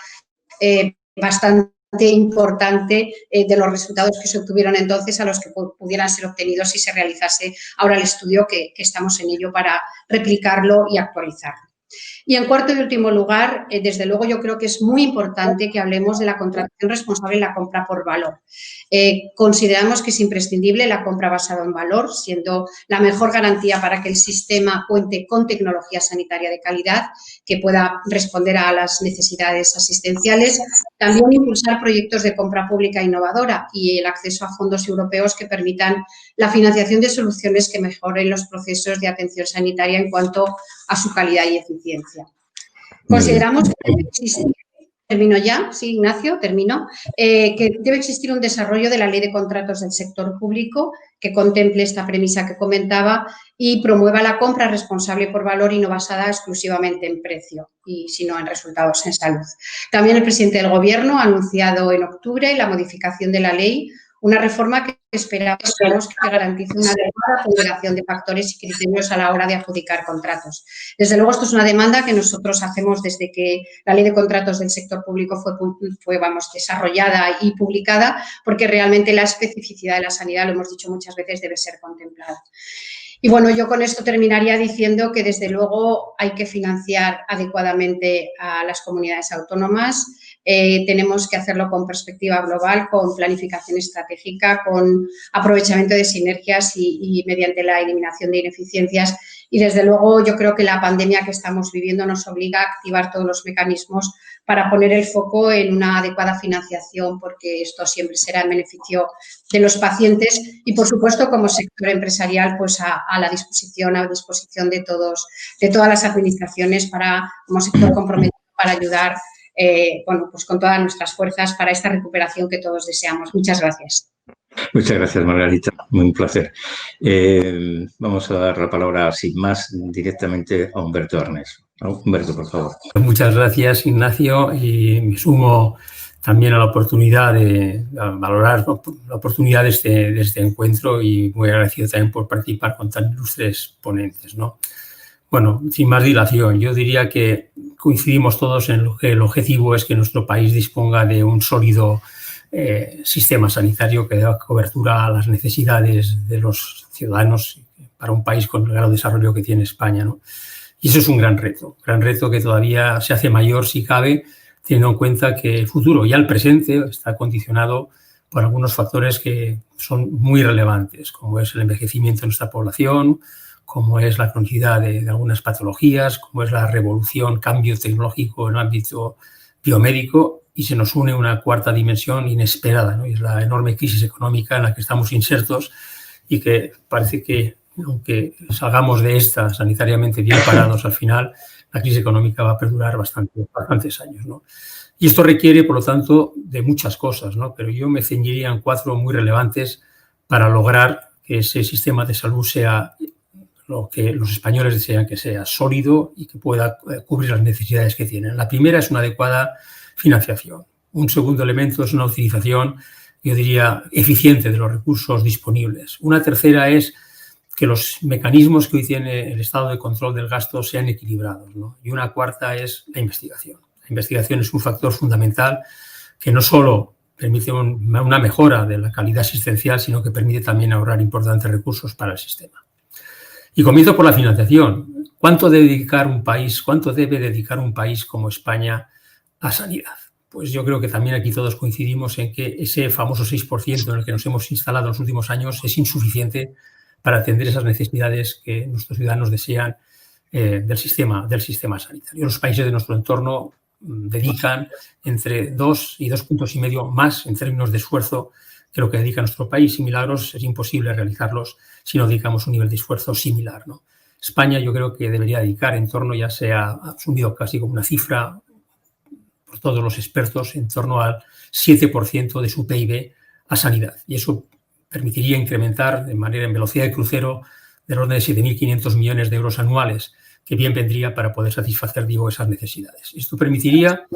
bastante importante de los resultados que se obtuvieron entonces a los que pudieran ser obtenidos si se realizase ahora el estudio, que estamos en ello para replicarlo y actualizarlo. Y, en cuarto y último lugar, desde luego yo creo que es muy importante que hablemos de la contratación responsable y la compra por valor. Consideramos que es imprescindible la compra basada en valor, siendo la mejor garantía para que el sistema cuente con tecnología sanitaria de calidad que pueda responder a las necesidades asistenciales. También impulsar proyectos de compra pública innovadora y el acceso a fondos europeos que permitan la financiación de soluciones que mejoren los procesos de atención sanitaria en cuanto a su calidad y eficiencia. Consideramos que debe existir, termino ya, sí, Ignacio, termino, que debe existir un desarrollo de la Ley de Contratos del Sector Público que contemple esta premisa que comentaba y promueva la compra responsable por valor y no basada exclusivamente en precio y sino en resultados en salud. También el presidente del Gobierno ha anunciado en octubre la modificación de la ley, una reforma que esperamos que garantice una adecuada ponderación de factores y criterios a la hora de adjudicar contratos. Desde luego, esto es una demanda que nosotros hacemos desde que la Ley de Contratos del Sector Público fue desarrollada y publicada, porque realmente la especificidad de la sanidad, lo hemos dicho muchas veces, debe ser contemplada. Y, bueno, yo con esto terminaría diciendo que, desde luego, hay que financiar adecuadamente a las comunidades autónomas. Tenemos que hacerlo con perspectiva global, con planificación estratégica, con aprovechamiento de sinergias y mediante la eliminación de ineficiencias. Y, desde luego, yo creo que la pandemia que estamos viviendo nos obliga a activar todos los mecanismos para poner el foco en una adecuada financiación, porque esto siempre será en beneficio de los pacientes y, por supuesto, como sector empresarial, pues a disposición de todas las administraciones como sector comprometido para ayudar pues con todas nuestras fuerzas para esta recuperación que todos deseamos. Muchas gracias. Muchas gracias, Margarita. Un placer. Vamos a dar la palabra, sin más, directamente a Humberto Arnés. Humberto, por favor. Muchas gracias, Ignacio, y me sumo también a la oportunidad de valorar la oportunidad de este encuentro, y muy agradecido también por participar con tan ilustres ponentes, ¿no? Bueno, sin más dilación, yo diría que coincidimos todos en lo que el objetivo es que nuestro país disponga de un sólido sistema sanitario que dé cobertura a las necesidades de los ciudadanos para un país con el grado de desarrollo que tiene España, ¿no? Y eso es un gran reto que todavía se hace mayor, si cabe, teniendo en cuenta que el futuro, ya el presente, está condicionado por algunos factores que son muy relevantes, como es el envejecimiento de nuestra población, como es la cronicidad de algunas patologías, como es la revolución, cambio tecnológico en el ámbito biomédico, y se nos une una cuarta dimensión inesperada, ¿no? Y es la enorme crisis económica en la que estamos insertos y que parece que, aunque salgamos de esta sanitariamente bien parados, al final la crisis económica va a perdurar bastantes años, ¿no? Y esto requiere, por lo tanto, de muchas cosas, ¿no? Pero yo me ceñiría en 4 muy relevantes para lograr que ese sistema de salud sea lo que los españoles desean que sea: sólido y que pueda cubrir las necesidades que tienen. La primera es una adecuada financiación. Un segundo elemento es una utilización, yo diría, eficiente de los recursos disponibles. Una tercera es que los mecanismos que hoy tiene el Estado de control del gasto sean equilibrados, ¿no? Y una cuarta es la investigación. La investigación es un factor fundamental que no solo permite una mejora de la calidad asistencial, sino que permite también ahorrar importantes recursos para el sistema. Y comienzo por la financiación. ¿Cuánto debe dedicar un país como España a sanidad? Pues yo creo que también aquí todos coincidimos en que ese famoso 6% en el que nos hemos instalado en los últimos años es insuficiente para atender esas necesidades que nuestros ciudadanos desean del sistema sanitario. Los países de nuestro entorno dedican entre 2 y 2,5 puntos más en términos de esfuerzo que lo que dedica nuestro país, y milagros es imposible realizarlos si no dedicamos un nivel de esfuerzo similar, ¿no? España yo creo que debería dedicar en torno, ya se ha asumido casi como una cifra por todos los expertos, en torno al 7% de su PIB a sanidad. Y eso permitiría incrementar en velocidad de crucero del orden de 7.500 millones de euros anuales, que bien vendría para poder satisfacer, digo, esas necesidades. Esto permitiría,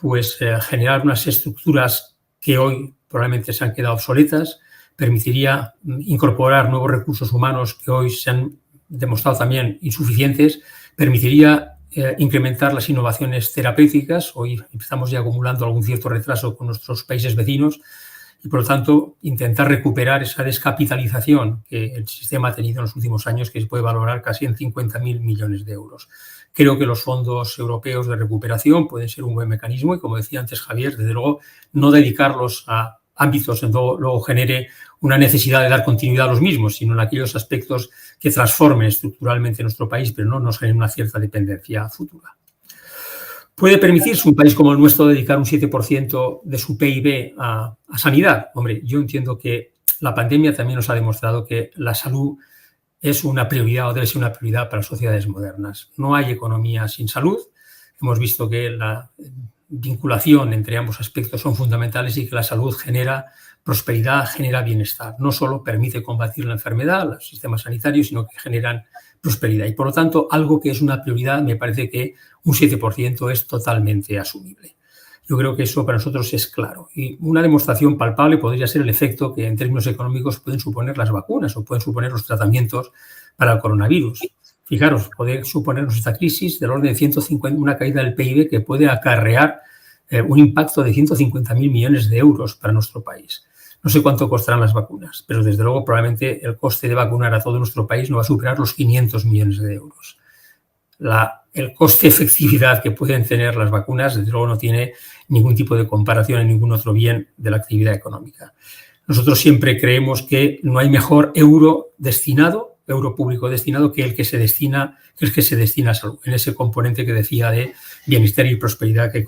pues, generar unas estructuras que hoy probablemente se han quedado obsoletas, permitiría incorporar nuevos recursos humanos que hoy se han demostrado también insuficientes, permitiría incrementar las innovaciones terapéuticas. Hoy estamos ya acumulando algún cierto retraso con nuestros países vecinos y, por lo tanto, intentar recuperar esa descapitalización que el sistema ha tenido en los últimos años, que se puede valorar casi en 50.000 millones de euros. Creo que los fondos europeos de recuperación pueden ser un buen mecanismo y, como decía antes Javier, desde luego no dedicarlos a ámbitos en donde luego genere una necesidad de dar continuidad a los mismos, sino en aquellos aspectos que transformen estructuralmente nuestro país, pero no nos generen una cierta dependencia futura. ¿Puede permitirse un país como el nuestro dedicar un 7% de su PIB a sanidad? Hombre, yo entiendo que la pandemia también nos ha demostrado que la salud es una prioridad o debe ser una prioridad para las sociedades modernas. No hay economía sin salud. Hemos visto que la vinculación entre ambos aspectos son fundamentales y que la salud genera prosperidad, genera bienestar. No solo permite combatir la enfermedad, los sistemas sanitarios, sino que generan prosperidad. Y, por lo tanto, algo que es una prioridad, me parece que un 7% es totalmente asumible. Yo creo que eso para nosotros es claro. Y una demostración palpable podría ser el efecto que en términos económicos pueden suponer las vacunas o pueden suponer los tratamientos para el coronavirus. Fijaros, puede suponernos esta crisis del orden de 150, una caída del PIB que puede acarrear un impacto de 150.000 millones de euros para nuestro país. No sé cuánto costarán las vacunas, pero desde luego probablemente el coste de vacunar a todo nuestro país no va a superar los 500 millones de euros. El coste-efectividad que pueden tener las vacunas, desde luego, no tiene ningún tipo de comparación en ningún otro bien de la actividad económica. Nosotros siempre creemos que no hay mejor euro público destinado, que el que se destina a salud, en ese componente que decía de bienestar y prosperidad que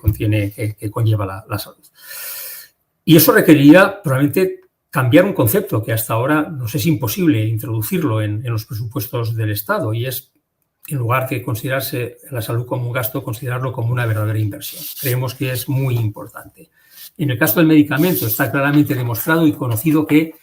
conlleva la salud. Y eso requeriría probablemente cambiar un concepto que hasta ahora nos es imposible introducirlo en los presupuestos del Estado, y es, en lugar de considerarse la salud como un gasto, considerarlo como una verdadera inversión. Creemos que es muy importante. En el caso del medicamento está claramente demostrado y conocido que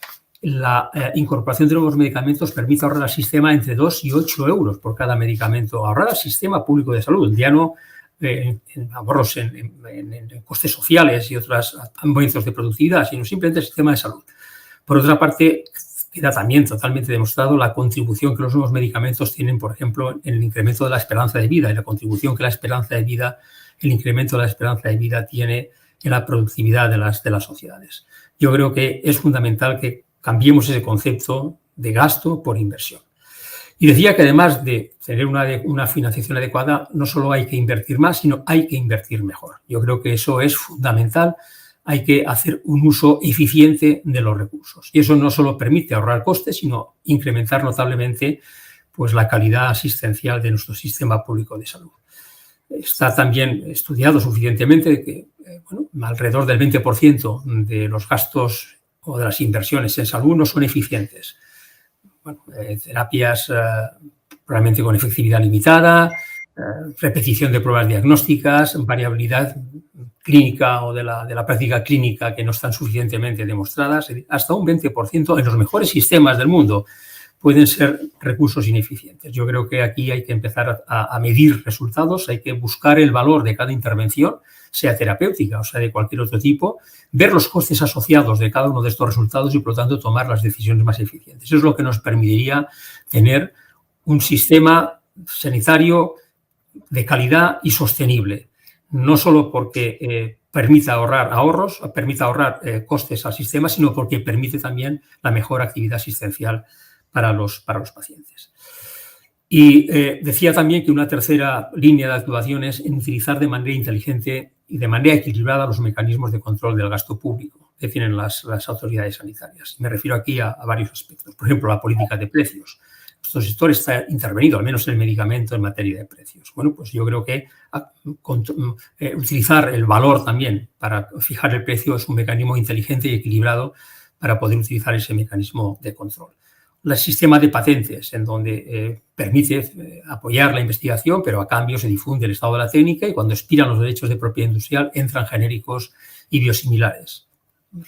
la incorporación de nuevos medicamentos permite ahorrar al sistema entre 2 y 8 euros por cada medicamento. Ahorrar al sistema público de salud, ya no en ahorros en costes sociales y otros ámbitos de productividad, sino simplemente el sistema de salud. Por otra parte, queda también totalmente demostrado la contribución que los nuevos medicamentos tienen, por ejemplo, en el incremento de la esperanza de vida y la contribución que el incremento de la esperanza de vida tiene en la productividad de las sociedades. Yo creo que es fundamental que cambiemos ese concepto de gasto por inversión. Y decía que además de tener una financiación adecuada, no solo hay que invertir más, sino hay que invertir mejor. Yo creo que eso es fundamental. Hay que hacer un uso eficiente de los recursos. Y eso no solo permite ahorrar costes, sino incrementar notablemente, pues, la calidad asistencial de nuestro sistema público de salud. Está también estudiado suficientemente que alrededor del 20% de los gastos o de las inversiones en salud no son eficientes. Terapias probablemente con efectividad limitada, repetición de pruebas diagnósticas, variabilidad clínica o de la práctica clínica que no están suficientemente demostradas. Hasta un 20% en los mejores sistemas del mundo pueden ser recursos ineficientes. Yo creo que aquí hay que empezar a medir resultados, hay que buscar el valor de cada intervención, sea terapéutica o sea de cualquier otro tipo, ver los costes asociados de cada uno de estos resultados y, por lo tanto, tomar las decisiones más eficientes. Eso es lo que nos permitiría tener un sistema sanitario de calidad y sostenible, no solo porque permita ahorrar costes al sistema, sino porque permite también la mejor actividad asistencial para los pacientes. Y decía también que una tercera línea de actuación es en utilizar de manera inteligente y de manera equilibrada los mecanismos de control del gasto público que tienen las autoridades sanitarias. Me refiero aquí a varios aspectos. Por ejemplo, la política de precios. Nuestro sector está intervenido, al menos en el medicamento, en materia de precios. Bueno, pues yo creo que utilizar el valor también para fijar el precio es un mecanismo inteligente y equilibrado para poder utilizar ese mecanismo de control. El sistema de patentes, en donde permite apoyar la investigación, pero a cambio se difunde el estado de la técnica y cuando expiran los derechos de propiedad industrial entran genéricos y biosimilares.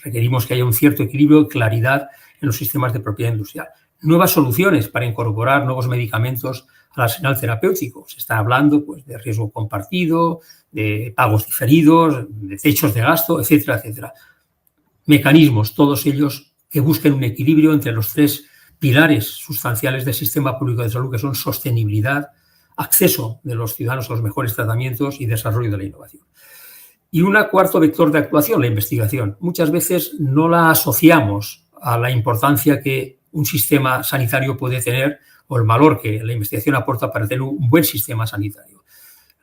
Requerimos que haya un cierto equilibrio y claridad en los sistemas de propiedad industrial. Nuevas soluciones para incorporar nuevos medicamentos al arsenal terapéutico. Se está hablando pues, de riesgo compartido, de pagos diferidos, de techos de gasto, etcétera, etcétera. Mecanismos, todos ellos que busquen un equilibrio entre los tres pilares sustanciales del sistema público de salud, que son sostenibilidad, acceso de los ciudadanos a los mejores tratamientos y desarrollo de la innovación. Y un cuarto vector de actuación, la investigación. Muchas veces no la asociamos a la importancia que un sistema sanitario puede tener o el valor que la investigación aporta para tener un buen sistema sanitario.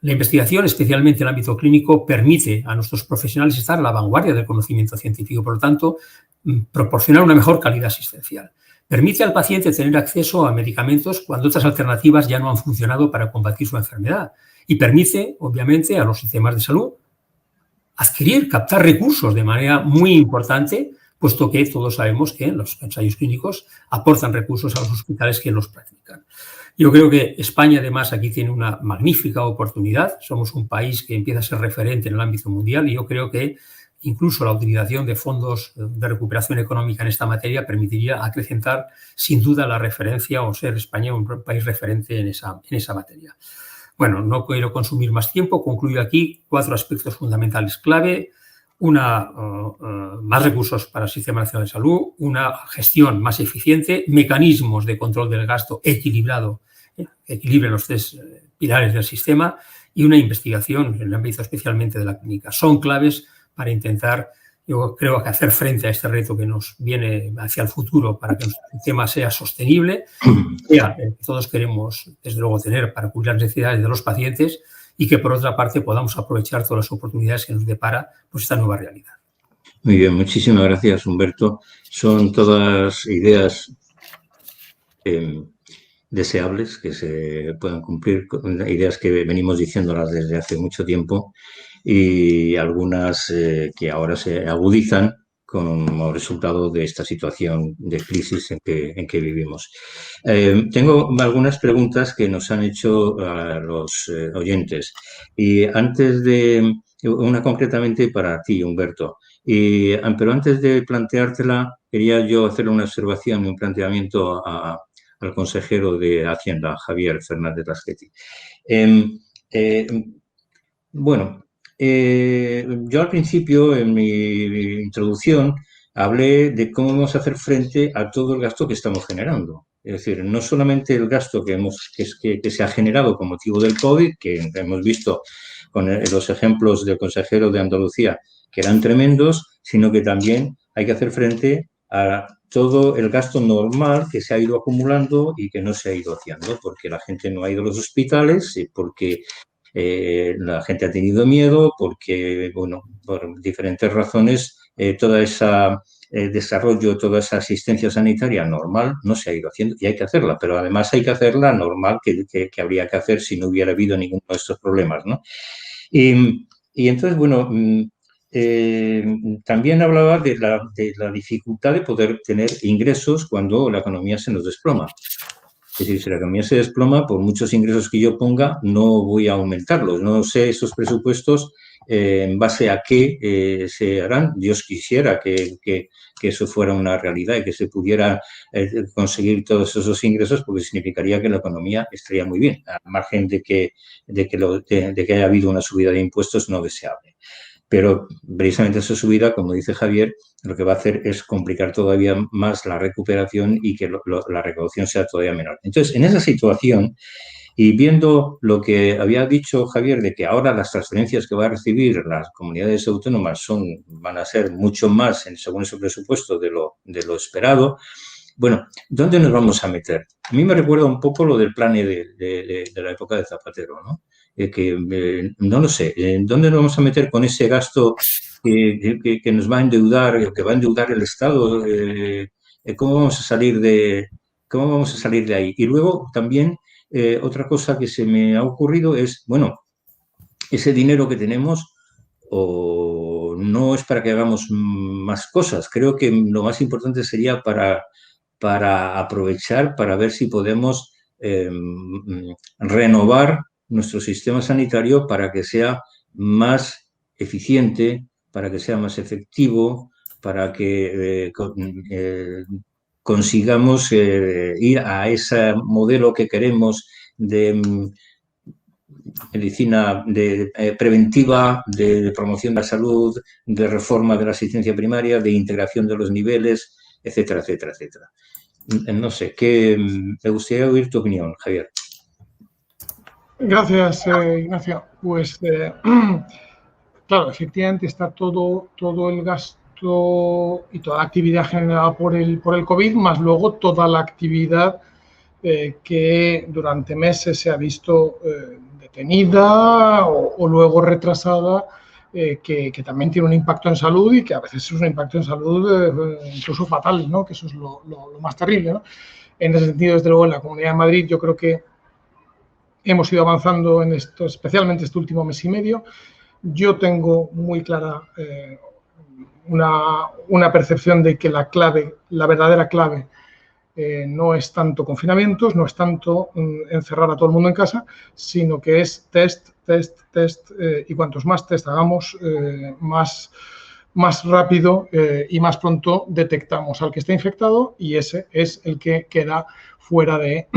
La investigación, especialmente en el ámbito clínico, permite a nuestros profesionales estar a la vanguardia del conocimiento científico, por lo tanto, proporcionar una mejor calidad asistencial. Permite al paciente tener acceso a medicamentos cuando otras alternativas ya no han funcionado para combatir su enfermedad y permite, obviamente, a los sistemas de salud captar recursos de manera muy importante, puesto que todos sabemos que los ensayos clínicos aportan recursos a los hospitales que los practican. Yo creo que España, además, aquí tiene una magnífica oportunidad. Somos un país que empieza a ser referente en el ámbito mundial y yo creo que incluso la utilización de fondos de recuperación económica en esta materia permitiría acrecentar, sin duda, la referencia o ser España un país referente en esa materia. Bueno, no quiero consumir más tiempo. Concluyo aquí 4 aspectos fundamentales clave. Más recursos para el Sistema Nacional de Salud, una gestión más eficiente, mecanismos de control del gasto equilibrado, que equilibren los 3 pilares del sistema y una investigación en el ámbito especialmente de la clínica. Son claves para intentar, yo creo, que hacer frente a este reto que nos viene hacia el futuro para que nuestro sistema sea sostenible, sea el que todos queremos, desde luego, tener para cubrir las necesidades de los pacientes y que, por otra parte, podamos aprovechar todas las oportunidades que nos depara pues, esta nueva realidad. Muy bien, muchísimas gracias, Humberto. Son todas ideas deseables que se puedan cumplir, ideas que venimos diciéndolas desde hace mucho tiempo y algunas que ahora se agudizan como resultado de esta situación de crisis en que vivimos. Tengo algunas preguntas que nos han hecho los oyentes y antes de, una concretamente para ti, Humberto, pero antes de planteártela quería yo hacer una observación y un planteamiento al consejero de Hacienda, Javier Fernández Lasqueti. Yo al principio, en mi introducción, hablé de cómo vamos a hacer frente a todo el gasto que estamos generando. Es decir, no solamente el gasto que se ha generado con motivo del COVID, que hemos visto con los ejemplos del consejero de Andalucía, que eran tremendos, sino que también hay que hacer frente a todo el gasto normal que se ha ido acumulando y que no se ha ido haciendo, porque la gente no ha ido a los hospitales, porque la gente ha tenido miedo, porque, bueno, por diferentes razones, toda esa desarrollo, toda esa asistencia sanitaria normal no se ha ido haciendo y hay que hacerla, pero además hay que hacerla normal que habría que hacer si no hubiera habido ninguno de estos problemas, ¿no? Y entonces, bueno, también hablaba de la dificultad de poder tener ingresos cuando la economía se nos desploma. Es decir, si la economía se desploma, por muchos ingresos que yo ponga, no voy a aumentarlos. No sé esos presupuestos en base a qué se harán. Dios quisiera que eso fuera una realidad y que se pudiera conseguir todos esos ingresos, porque significaría que la economía estaría muy bien, al margen de que haya habido una subida de impuestos no deseable. Pero precisamente esa subida, como dice Javier, lo que va a hacer es complicar todavía más la recuperación y que la recaudación sea todavía menor. Entonces, en esa situación, y viendo lo que había dicho Javier de que ahora las transferencias que va a recibir las comunidades autónomas van a ser mucho más, según ese presupuesto, de lo esperado, bueno, ¿dónde nos vamos a meter? A mí me recuerda un poco lo del plan de la época de Zapatero, ¿no? no lo sé, ¿dónde nos vamos a meter con ese gasto que nos va a endeudar, que va a endeudar el Estado? ¿Cómo vamos a salir de ahí? Y luego también otra cosa que se me ha ocurrido es, bueno, ese dinero que tenemos o no es para que hagamos más cosas. Creo que lo más importante sería para aprovechar, para ver si podemos renovar nuestro sistema sanitario para que sea más eficiente, para que sea más efectivo, para que consigamos ir a ese modelo que queremos de medicina preventiva, de promoción de la salud, de reforma de la asistencia primaria, de integración de los niveles, etcétera, etcétera, etcétera. No sé, me gustaría oír tu opinión, Javier. Gracias, Ignacio. Pues, claro, efectivamente está todo el gasto y toda la actividad generada por el COVID, más luego toda la actividad que durante meses se ha visto detenida o luego retrasada, que también tiene un impacto en salud y que a veces es un impacto en salud incluso fatal, ¿no? Que eso es lo más terrible, ¿no? En ese sentido, desde luego, en la Comunidad de Madrid yo creo que hemos ido avanzando en esto, especialmente este último mes y medio. Yo tengo muy clara una percepción de que la verdadera clave, no es tanto confinamientos, no es tanto encerrar a todo el mundo en casa, sino que es test, y cuantos más test hagamos, más rápido y más pronto detectamos al que está infectado, y ese es el que queda fuera de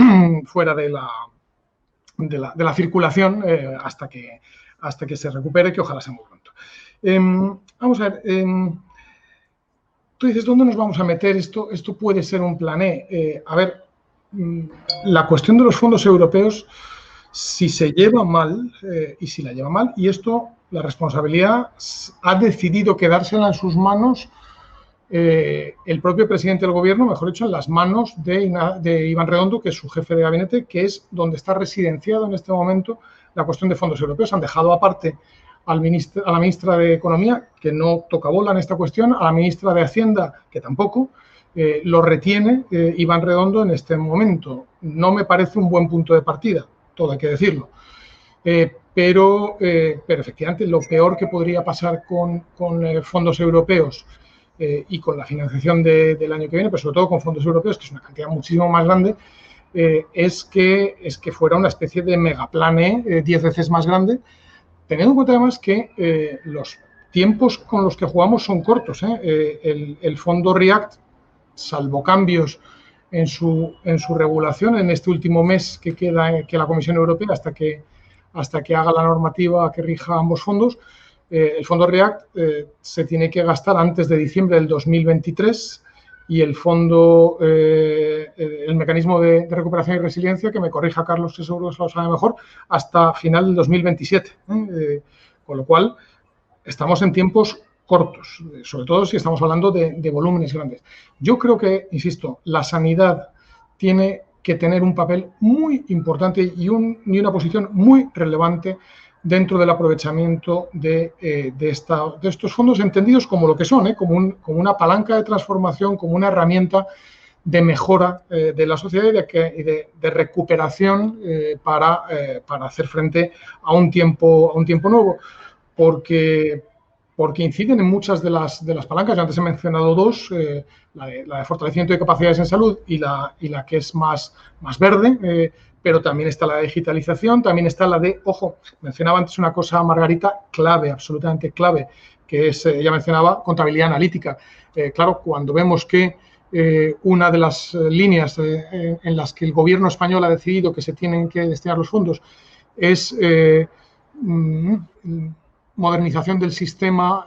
la circulación hasta que se recupere, que ojalá sea muy pronto. Vamos a ver. Tú dices, ¿dónde nos vamos a meter? Esto puede ser un plan E. A ver, la cuestión de los fondos europeos, si se lleva mal, y si la lleva mal, y esto, la responsabilidad ha decidido quedársela en sus manos el propio presidente del gobierno, mejor dicho, en las manos de Iván Redondo, que es su jefe de gabinete, que es donde está residenciado en este momento la cuestión de fondos europeos. Han dejado aparte a la ministra de Economía, que no toca bola en esta cuestión, a la ministra de Hacienda, que tampoco, lo retiene Iván Redondo en este momento. No me parece un buen punto de partida, todo hay que decirlo. Pero efectivamente lo peor que podría pasar con fondos europeos y con la financiación del año que viene, pero sobre todo con fondos europeos, que es una cantidad muchísimo más grande, es que fuera una especie de megaplane 10 veces más grande, teniendo en cuenta además que los tiempos con los que jugamos son cortos. El fondo REACT, salvo cambios en su regulación en este último mes que queda que la Comisión Europea hasta que haga la normativa que rija ambos fondos, el fondo REACT se tiene que gastar antes de diciembre del 2023 y el fondo, el mecanismo de recuperación y resiliencia, que me corrija Carlos, que seguro que lo sabe mejor, hasta final del 2027. Con lo cual, estamos en tiempos cortos, sobre todo si estamos hablando de volúmenes grandes. Yo creo que, insisto, la sanidad tiene que tener un papel muy importante y una posición muy relevante dentro del aprovechamiento de estos fondos, entendidos como lo que son, como una palanca de transformación, como una herramienta de mejora de la sociedad y de recuperación para hacer frente a un tiempo nuevo, porque inciden en muchas de las palancas. Yo antes he mencionado dos, la de fortalecimiento de capacidades en salud y la que es más verde, pero también está la digitalización, también está la de, ojo, mencionaba antes una cosa, Margarita, clave, absolutamente clave, que es, ya mencionaba, contabilidad analítica. Claro, cuando vemos que una de las líneas en las que el gobierno español ha decidido que se tienen que destinar los fondos es modernización del sistema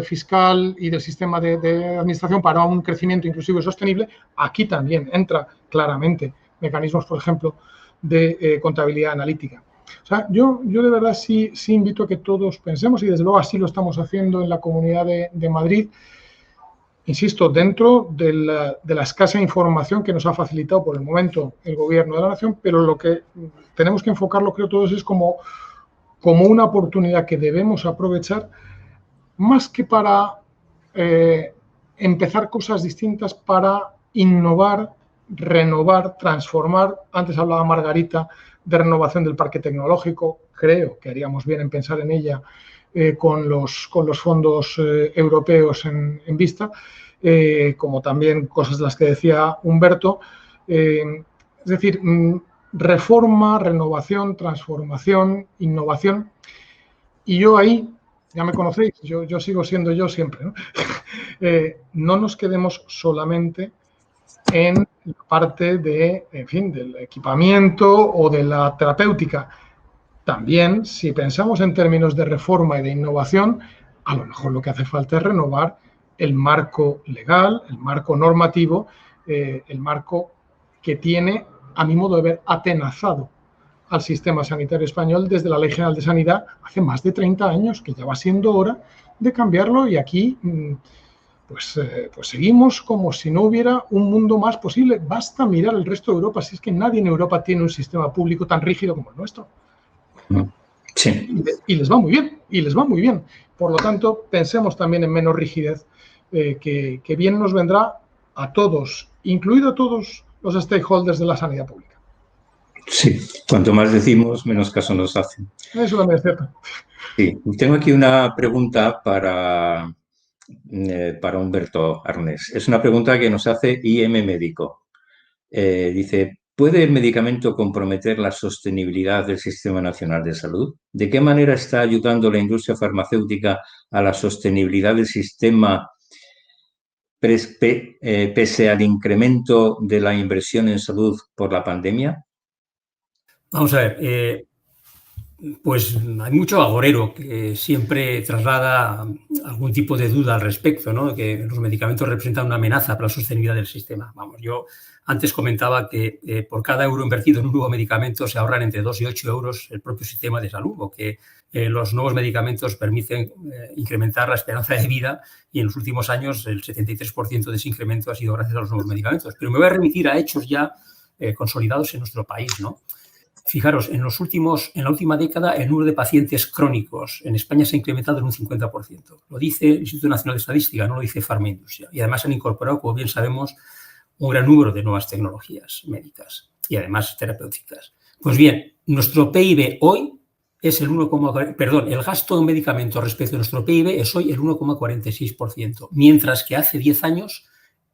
fiscal y del sistema de administración para un crecimiento inclusivo y sostenible, aquí también entra claramente mecanismos, por ejemplo, de contabilidad analítica. O sea, yo de verdad sí invito a que todos pensemos, y desde luego así lo estamos haciendo en la Comunidad de Madrid, insisto, dentro de la escasa información que nos ha facilitado por el momento el Gobierno de la Nación, pero lo que tenemos que enfocarlo, creo todos, es como como una oportunidad que debemos aprovechar, más que para empezar cosas distintas, para innovar, renovar, transformar. Antes hablaba Margarita de renovación del parque tecnológico. Creo que haríamos bien en pensar en ella con los fondos europeos en vista, como también cosas de las que decía Humberto. Es decir, reforma, renovación, transformación, innovación. Y yo ahí, ya me conocéis, yo sigo siendo yo siempre, ¿no? No nos quedemos solamente en la parte de, en fin, del equipamiento o de la terapéutica. También, si pensamos en términos de reforma y de innovación, a lo mejor lo que hace falta es renovar el marco legal, el marco normativo, el marco que tiene, a mi modo de ver, atenazado al sistema sanitario español desde la Ley General de Sanidad hace más de 30 años, que ya va siendo hora de cambiarlo, y aquí pues seguimos como si no hubiera un mundo más posible. Basta mirar el resto de Europa, si es que nadie en Europa tiene un sistema público tan rígido como el nuestro. Sí. Y les va muy bien, y les va muy bien. Por lo tanto, pensemos también en menos rigidez, que bien nos vendrá a todos, incluido a todos los stakeholders de la sanidad pública. Sí, cuanto más decimos, menos caso nos hacen. Eso también es cierto. Sí, tengo aquí una pregunta para Humberto Arnés. Es una pregunta que nos hace IM Médico. Dice, ¿puede el medicamento comprometer la sostenibilidad del Sistema Nacional de Salud? ¿De qué manera está ayudando la industria farmacéutica a la sostenibilidad del sistema pese al incremento de la inversión en salud por la pandemia? Vamos a ver, pues hay mucho agorero que siempre traslada algún tipo de duda al respecto, ¿no? Que los medicamentos representan una amenaza para la sostenibilidad del sistema. Vamos, yo antes comentaba que por cada euro invertido en un nuevo medicamento se ahorran entre 2 y 8 euros el propio sistema de salud, o que los nuevos medicamentos permiten incrementar la esperanza de vida, y en los últimos años el 73% de ese incremento ha sido gracias a los nuevos medicamentos. Pero me voy a remitir a hechos ya consolidados en nuestro país, ¿no? Fijaros, en la última década el número de pacientes crónicos en España se ha incrementado en un 50%. Lo dice el Instituto Nacional de Estadística, no lo dice Farmaindustria. Y además han incorporado, como bien sabemos, un gran número de nuevas tecnologías médicas y además terapéuticas. Pues bien, nuestro PIB hoy es el el gasto en medicamentos respecto a nuestro PIB es hoy el 1,46%, mientras que hace 10 años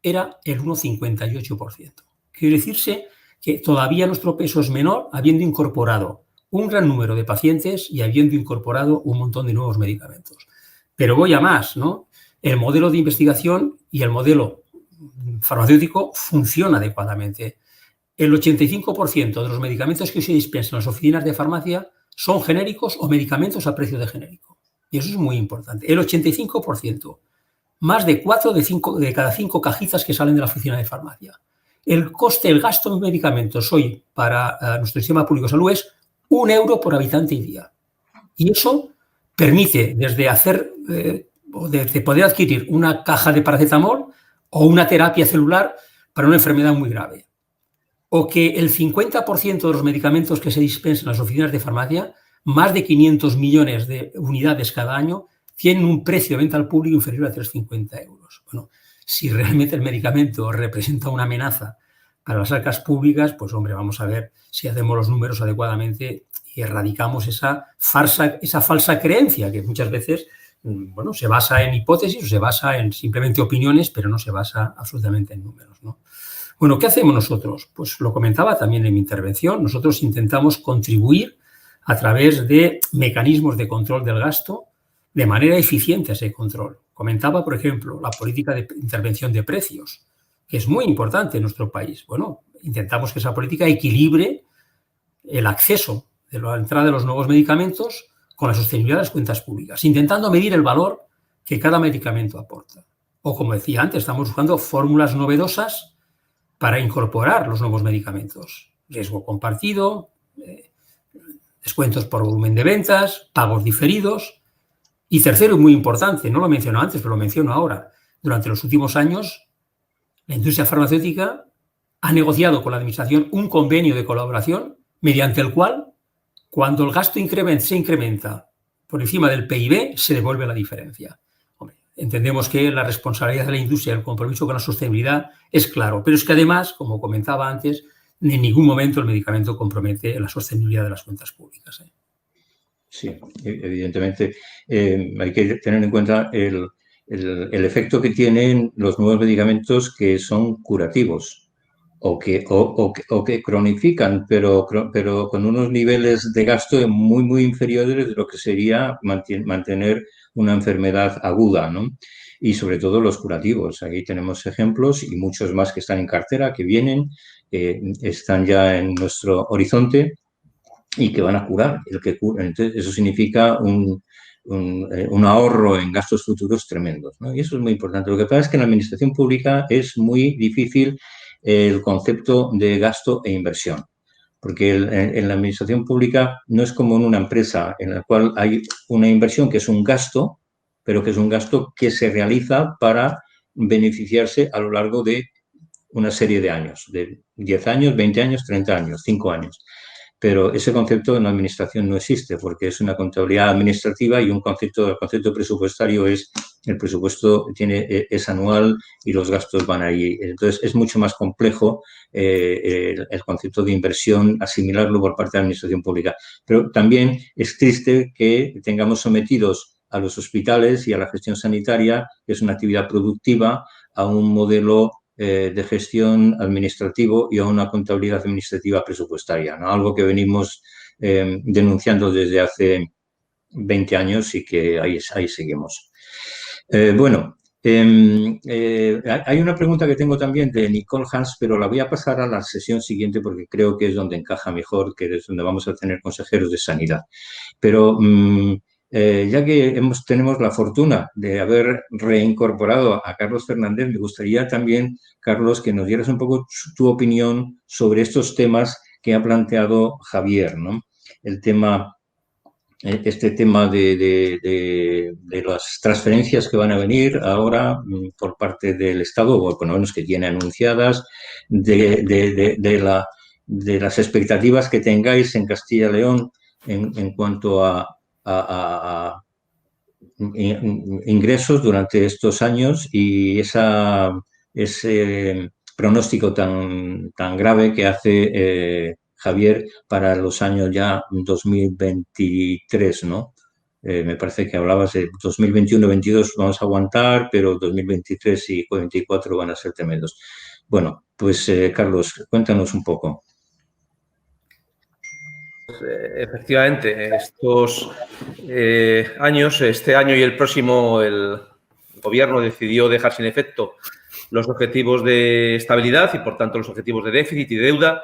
era el 1,58%. Quiere decirse que todavía nuestro peso es menor, habiendo incorporado un gran número de pacientes y habiendo incorporado un montón de nuevos medicamentos. Pero voy a más, ¿no? El modelo de investigación y el modelo farmacéutico funciona adecuadamente. El 85% de los medicamentos que hoy se dispensan en las oficinas de farmacia son genéricos o medicamentos a precio de genérico. Y eso es muy importante. El 85%, más de 4 de cada 5 cajitas que salen de la oficina de farmacia. El gasto de medicamentos hoy para nuestro sistema público de salud es 1 euro por habitante y día. Y eso permite desde poder adquirir una caja de paracetamol o una terapia celular para una enfermedad muy grave. O que el 50% de los medicamentos que se dispensan en las oficinas de farmacia, más de 500 millones de unidades cada año, tienen un precio de venta al público inferior a 3,50 euros. Bueno, si realmente el medicamento representa una amenaza para las arcas públicas, pues hombre, vamos a ver si hacemos los números adecuadamente y erradicamos esa falsa creencia que muchas veces, bueno, se basa en hipótesis o se basa en simplemente opiniones, pero no se basa absolutamente en números, ¿no? Bueno, ¿qué hacemos nosotros? Pues lo comentaba también en mi intervención. Nosotros intentamos contribuir a través de mecanismos de control del gasto de manera eficiente a ese control. Comentaba, por ejemplo, la política de intervención de precios, que es muy importante en nuestro país. Bueno, intentamos que esa política equilibre el acceso de la entrada de los nuevos medicamentos con la sostenibilidad de las cuentas públicas, intentando medir el valor que cada medicamento aporta. O, como decía antes, estamos buscando fórmulas novedosas para incorporar los nuevos medicamentos. Riesgo compartido, descuentos por volumen de ventas, pagos diferidos. Y tercero, y muy importante, no lo menciono antes, pero lo menciono ahora. Durante los últimos años, la industria farmacéutica ha negociado con la Administración un convenio de colaboración mediante el cual Cuando el gasto se incrementa por encima del PIB, se devuelve la diferencia. Hombre, entendemos que la responsabilidad de la industria, el compromiso con la sostenibilidad es claro, pero es que además, como comentaba antes, en ningún momento el medicamento compromete la sostenibilidad de las cuentas públicas. Sí, evidentemente hay que tener en cuenta el efecto que tienen los nuevos medicamentos que son curativos o que cronifican, pero con unos niveles de gasto muy inferiores de lo que sería mantener una enfermedad aguda, ¿no? Y sobre todo los curativos. Aquí tenemos ejemplos y muchos más que están en cartera, que vienen, están ya en nuestro horizonte y que van a curar. Entonces, eso significa un ahorro en gastos futuros tremendos, ¿no? Y eso es muy importante. Lo que pasa es que en la administración pública es muy difícil el concepto de gasto e inversión, porque en la administración pública no es como en una empresa en la cual hay una inversión que es un gasto, pero que es un gasto que se realiza para beneficiarse a lo largo de una serie de años, de 10 años, 20 años, 30 años, 5 años. Pero ese concepto en la administración no existe porque es una contabilidad administrativa y el concepto presupuestario es, el presupuesto es anual y los gastos van ahí. Entonces, es mucho más complejo el concepto de inversión, asimilarlo por parte de la administración pública. Pero también es triste que tengamos sometidos a los hospitales y a la gestión sanitaria, que es una actividad productiva, a un modelo de gestión administrativo y a una contabilidad administrativa presupuestaria, ¿no? Algo que venimos denunciando desde hace 20 años y que ahí seguimos. Bueno, hay una pregunta que tengo también de Nicole Hans, pero la voy a pasar a la sesión siguiente porque creo que es donde encaja mejor, que es donde vamos a tener consejeros de sanidad. Pero ya que tenemos la fortuna de haber reincorporado a Carlos Fernández, me gustaría también, Carlos, que nos dieras un poco tu opinión sobre estos temas que ha planteado Javier, ¿no? Este tema de las transferencias que van a venir ahora por parte del Estado, o por lo menos que tiene anunciadas, de las expectativas que tengáis en Castilla y León en cuanto a ingresos durante estos años y ese pronóstico tan grave que hace Javier para los años ya 2023, ¿no? Me parece que hablabas de 2021-22 vamos a aguantar, pero 2023 y 2024 van a ser tremendos. Bueno, pues Carlos, cuéntanos un poco. Efectivamente, estos años, este año y el próximo, el Gobierno decidió dejar sin efecto los objetivos de estabilidad y, por tanto, los objetivos de déficit y deuda.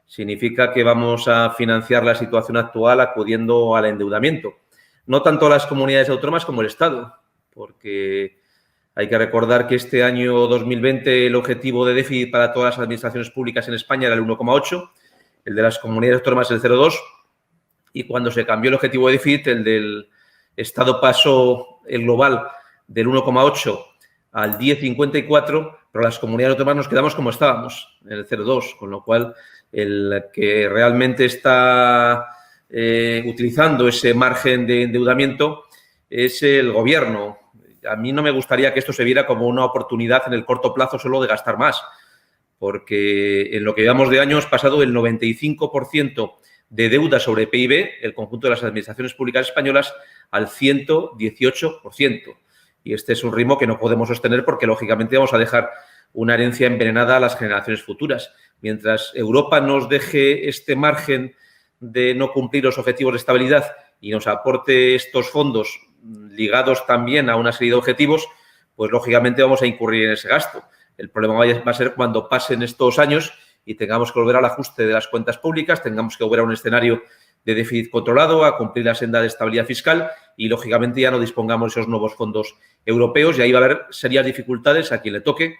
Significa que vamos a financiar la situación actual acudiendo al endeudamiento. No tanto las comunidades autónomas como el Estado, porque hay que recordar que este año 2020 el objetivo de déficit para todas las administraciones públicas en España era el 1,8, el de las comunidades autónomas el 0,2, y cuando se cambió el objetivo de déficit, el del Estado pasó el global del 1,8 al 10,54, pero las comunidades autónomas nos quedamos como estábamos, en el 0,2, con lo cual el que realmente está utilizando ese margen de endeudamiento es el Gobierno. A mí no me gustaría que esto se viera como una oportunidad en el corto plazo solo de gastar más, porque en lo que llevamos de año hemos pasado el 95% de deuda sobre PIB, el conjunto de las administraciones públicas españolas, al 118%. Y este es un ritmo que no podemos sostener porque, lógicamente, vamos a dejar una herencia envenenada a las generaciones futuras. Mientras Europa nos deje este margen de no cumplir los objetivos de estabilidad y nos aporte estos fondos ligados también a una serie de objetivos, pues, lógicamente, vamos a incurrir en ese gasto. El problema va a ser cuando pasen estos años y tengamos que volver al ajuste de las cuentas públicas, tengamos que volver a un escenario de déficit controlado, a cumplir la senda de estabilidad fiscal y, lógicamente, ya no dispongamos de esos nuevos fondos europeos y ahí va a haber serias dificultades a quien le toque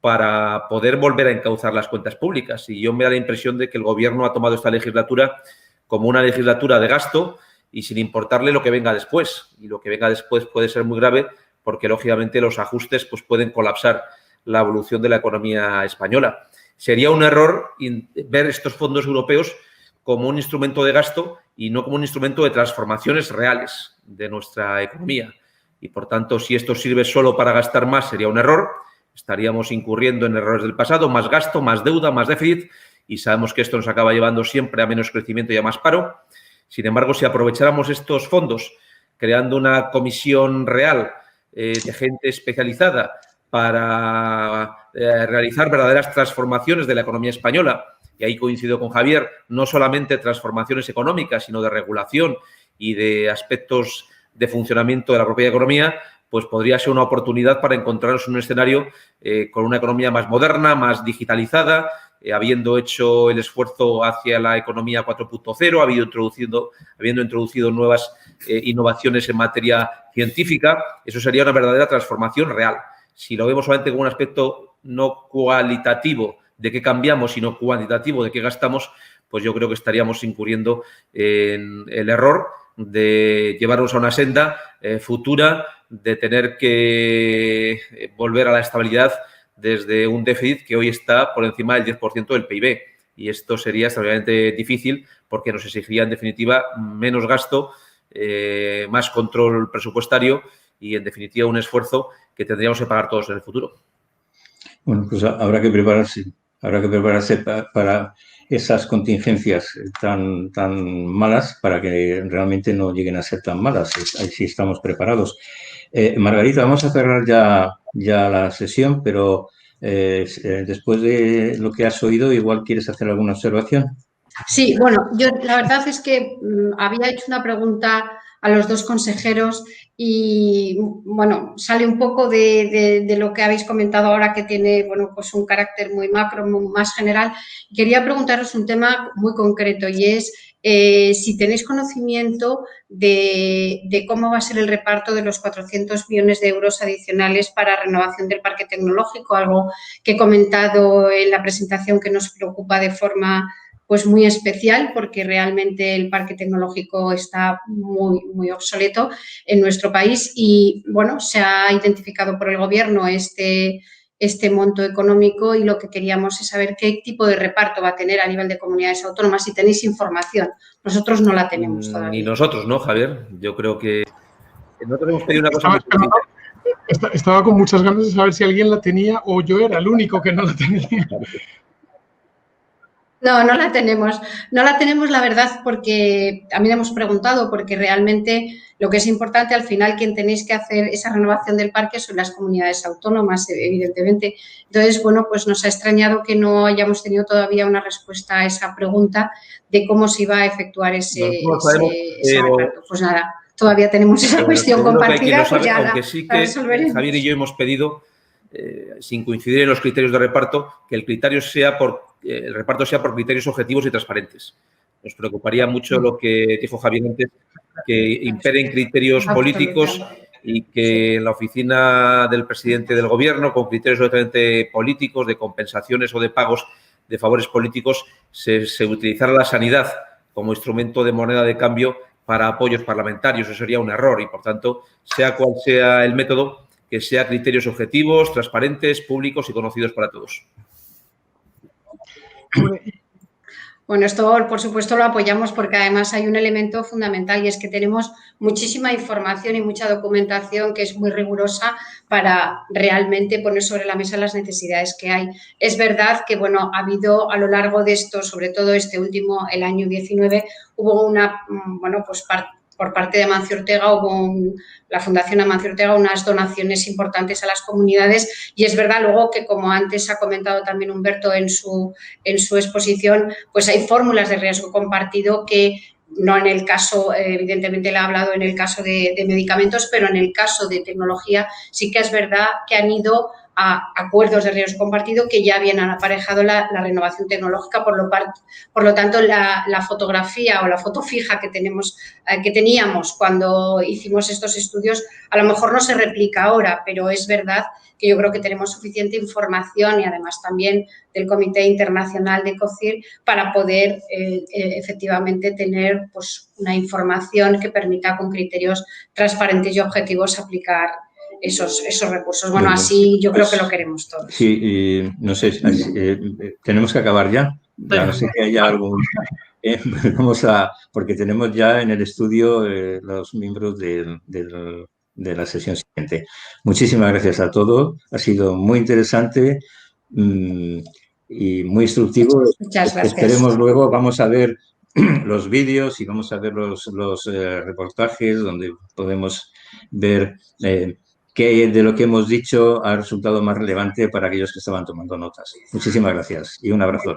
para poder volver a encauzar las cuentas públicas. Y yo me da la impresión de que el Gobierno ha tomado esta legislatura como una legislatura de gasto y sin importarle lo que venga después. Y lo que venga después puede ser muy grave porque, lógicamente, los ajustes pues, pueden colapsar la evolución de la economía española. Sería un error ver estos fondos europeos como un instrumento de gasto y no como un instrumento de transformaciones reales de nuestra economía. Y, por tanto, si esto sirve solo para gastar más, sería un error. Estaríamos incurriendo en errores del pasado, más gasto, más deuda, más déficit, y sabemos que esto nos acaba llevando siempre a menos crecimiento y a más paro. Sin embargo, si aprovecháramos estos fondos creando una comisión real de gente especializada para realizar verdaderas transformaciones de la economía española, y ahí coincido con Javier, no solamente transformaciones económicas, sino de regulación y de aspectos de funcionamiento de la propia economía, pues podría ser una oportunidad para encontrarnos en un escenario con una economía más moderna, más digitalizada, habiendo hecho el esfuerzo hacia la economía 4.0, habiendo introducido nuevas innovaciones en materia científica. Eso sería una verdadera transformación real. Si lo vemos solamente como un aspecto no cualitativo de qué cambiamos, sino cuantitativo de qué gastamos, pues yo creo que estaríamos incurriendo en el error de llevarnos a una senda futura de tener que volver a la estabilidad desde un déficit que hoy está por encima del 10% del PIB. Y esto sería extraordinariamente difícil porque nos exigiría, en definitiva, menos gasto, más control presupuestario y, en definitiva, un esfuerzo que tendríamos que pagar todos en el futuro. Bueno, pues habrá que prepararse. Habrá que prepararse para esas contingencias tan malas para que realmente no lleguen a ser tan malas, si estamos preparados. Margarita, vamos a cerrar ya la sesión, pero después de lo que has oído, igual quieres hacer alguna observación. Sí, bueno, yo la verdad es que había hecho una pregunta a los dos consejeros y, bueno, sale un poco de lo que habéis comentado ahora, que tiene, bueno, pues un carácter muy macro, más general. Quería preguntaros un tema muy concreto y es si tenéis conocimiento de cómo va a ser el reparto de los 400 millones de euros adicionales para renovación del parque tecnológico, algo que he comentado en la presentación que nos preocupa de forma pues muy especial, porque realmente el parque tecnológico está muy obsoleto en nuestro país y, bueno, se ha identificado por el Gobierno este monto económico y lo que queríamos es saber qué tipo de reparto va a tener a nivel de comunidades autónomas, si tenéis información. Nosotros no la tenemos todavía. Ni nosotros, ¿no, Javier? Yo creo que nosotros hemos pedido una cosa muy sencilla. Estaba con muchas ganas de saber si alguien la tenía o yo era el único que no la tenía. No, no la tenemos. No la tenemos, la verdad, porque también hemos preguntado, porque realmente lo que es importante, al final, quien tenéis que hacer esa renovación del parque son las comunidades autónomas, evidentemente. Entonces, bueno, pues nos ha extrañado que no hayamos tenido todavía una respuesta a esa pregunta de cómo se iba a efectuar ese reparto. Pues nada, todavía tenemos esa cuestión compartida, pues ya aunque sí que Javier y yo hemos pedido, sin coincidir en los criterios de reparto, que el reparto sea por criterios objetivos y transparentes. Nos preocuparía mucho lo que dijo Javier antes, que imperen criterios políticos y que en la oficina del presidente del Gobierno, con criterios totalmente políticos de compensaciones o de pagos de favores políticos, se utilizara la sanidad como instrumento de moneda de cambio para apoyos parlamentarios. Eso sería un error y, por tanto, sea cual sea el método, que sea criterios objetivos, transparentes, públicos y conocidos para todos. Bueno, esto por supuesto lo apoyamos porque además hay un elemento fundamental y es que tenemos muchísima información y mucha documentación que es muy rigurosa para realmente poner sobre la mesa las necesidades que hay. Es verdad que, bueno, ha habido a lo largo de esto, sobre todo este último, el año 19, hubo una, bueno, pues por parte de Amancio Ortega, la Fundación Amancio Ortega, unas donaciones importantes a las comunidades y es verdad luego que, como antes ha comentado también Humberto en su exposición, pues hay fórmulas de riesgo compartido que no en el caso, evidentemente le ha hablado en el caso de medicamentos, pero en el caso de tecnología sí que es verdad que han ido a acuerdos de riesgo compartido que ya habían aparejado la renovación tecnológica, por lo tanto la fotografía o la foto fija que teníamos cuando hicimos estos estudios a lo mejor no se replica ahora, pero es verdad que yo creo que tenemos suficiente información y además también del Comité Internacional de COCIR para poder efectivamente tener pues, una información que permita con criterios transparentes y objetivos aplicar esos recursos. Bueno, así yo creo que lo queremos todos. Sí, no sé, tenemos que acabar ya. Ya no sé que haya algo. porque tenemos ya en el estudio los miembros de la sesión siguiente. Muchísimas gracias a todos. Ha sido muy interesante y muy instructivo. Muchas gracias. Esperemos luego, vamos a ver los vídeos y vamos a ver los reportajes donde podemos ver qué de lo que hemos dicho ha resultado más relevante para aquellos que estaban tomando notas. Muchísimas gracias y un abrazo.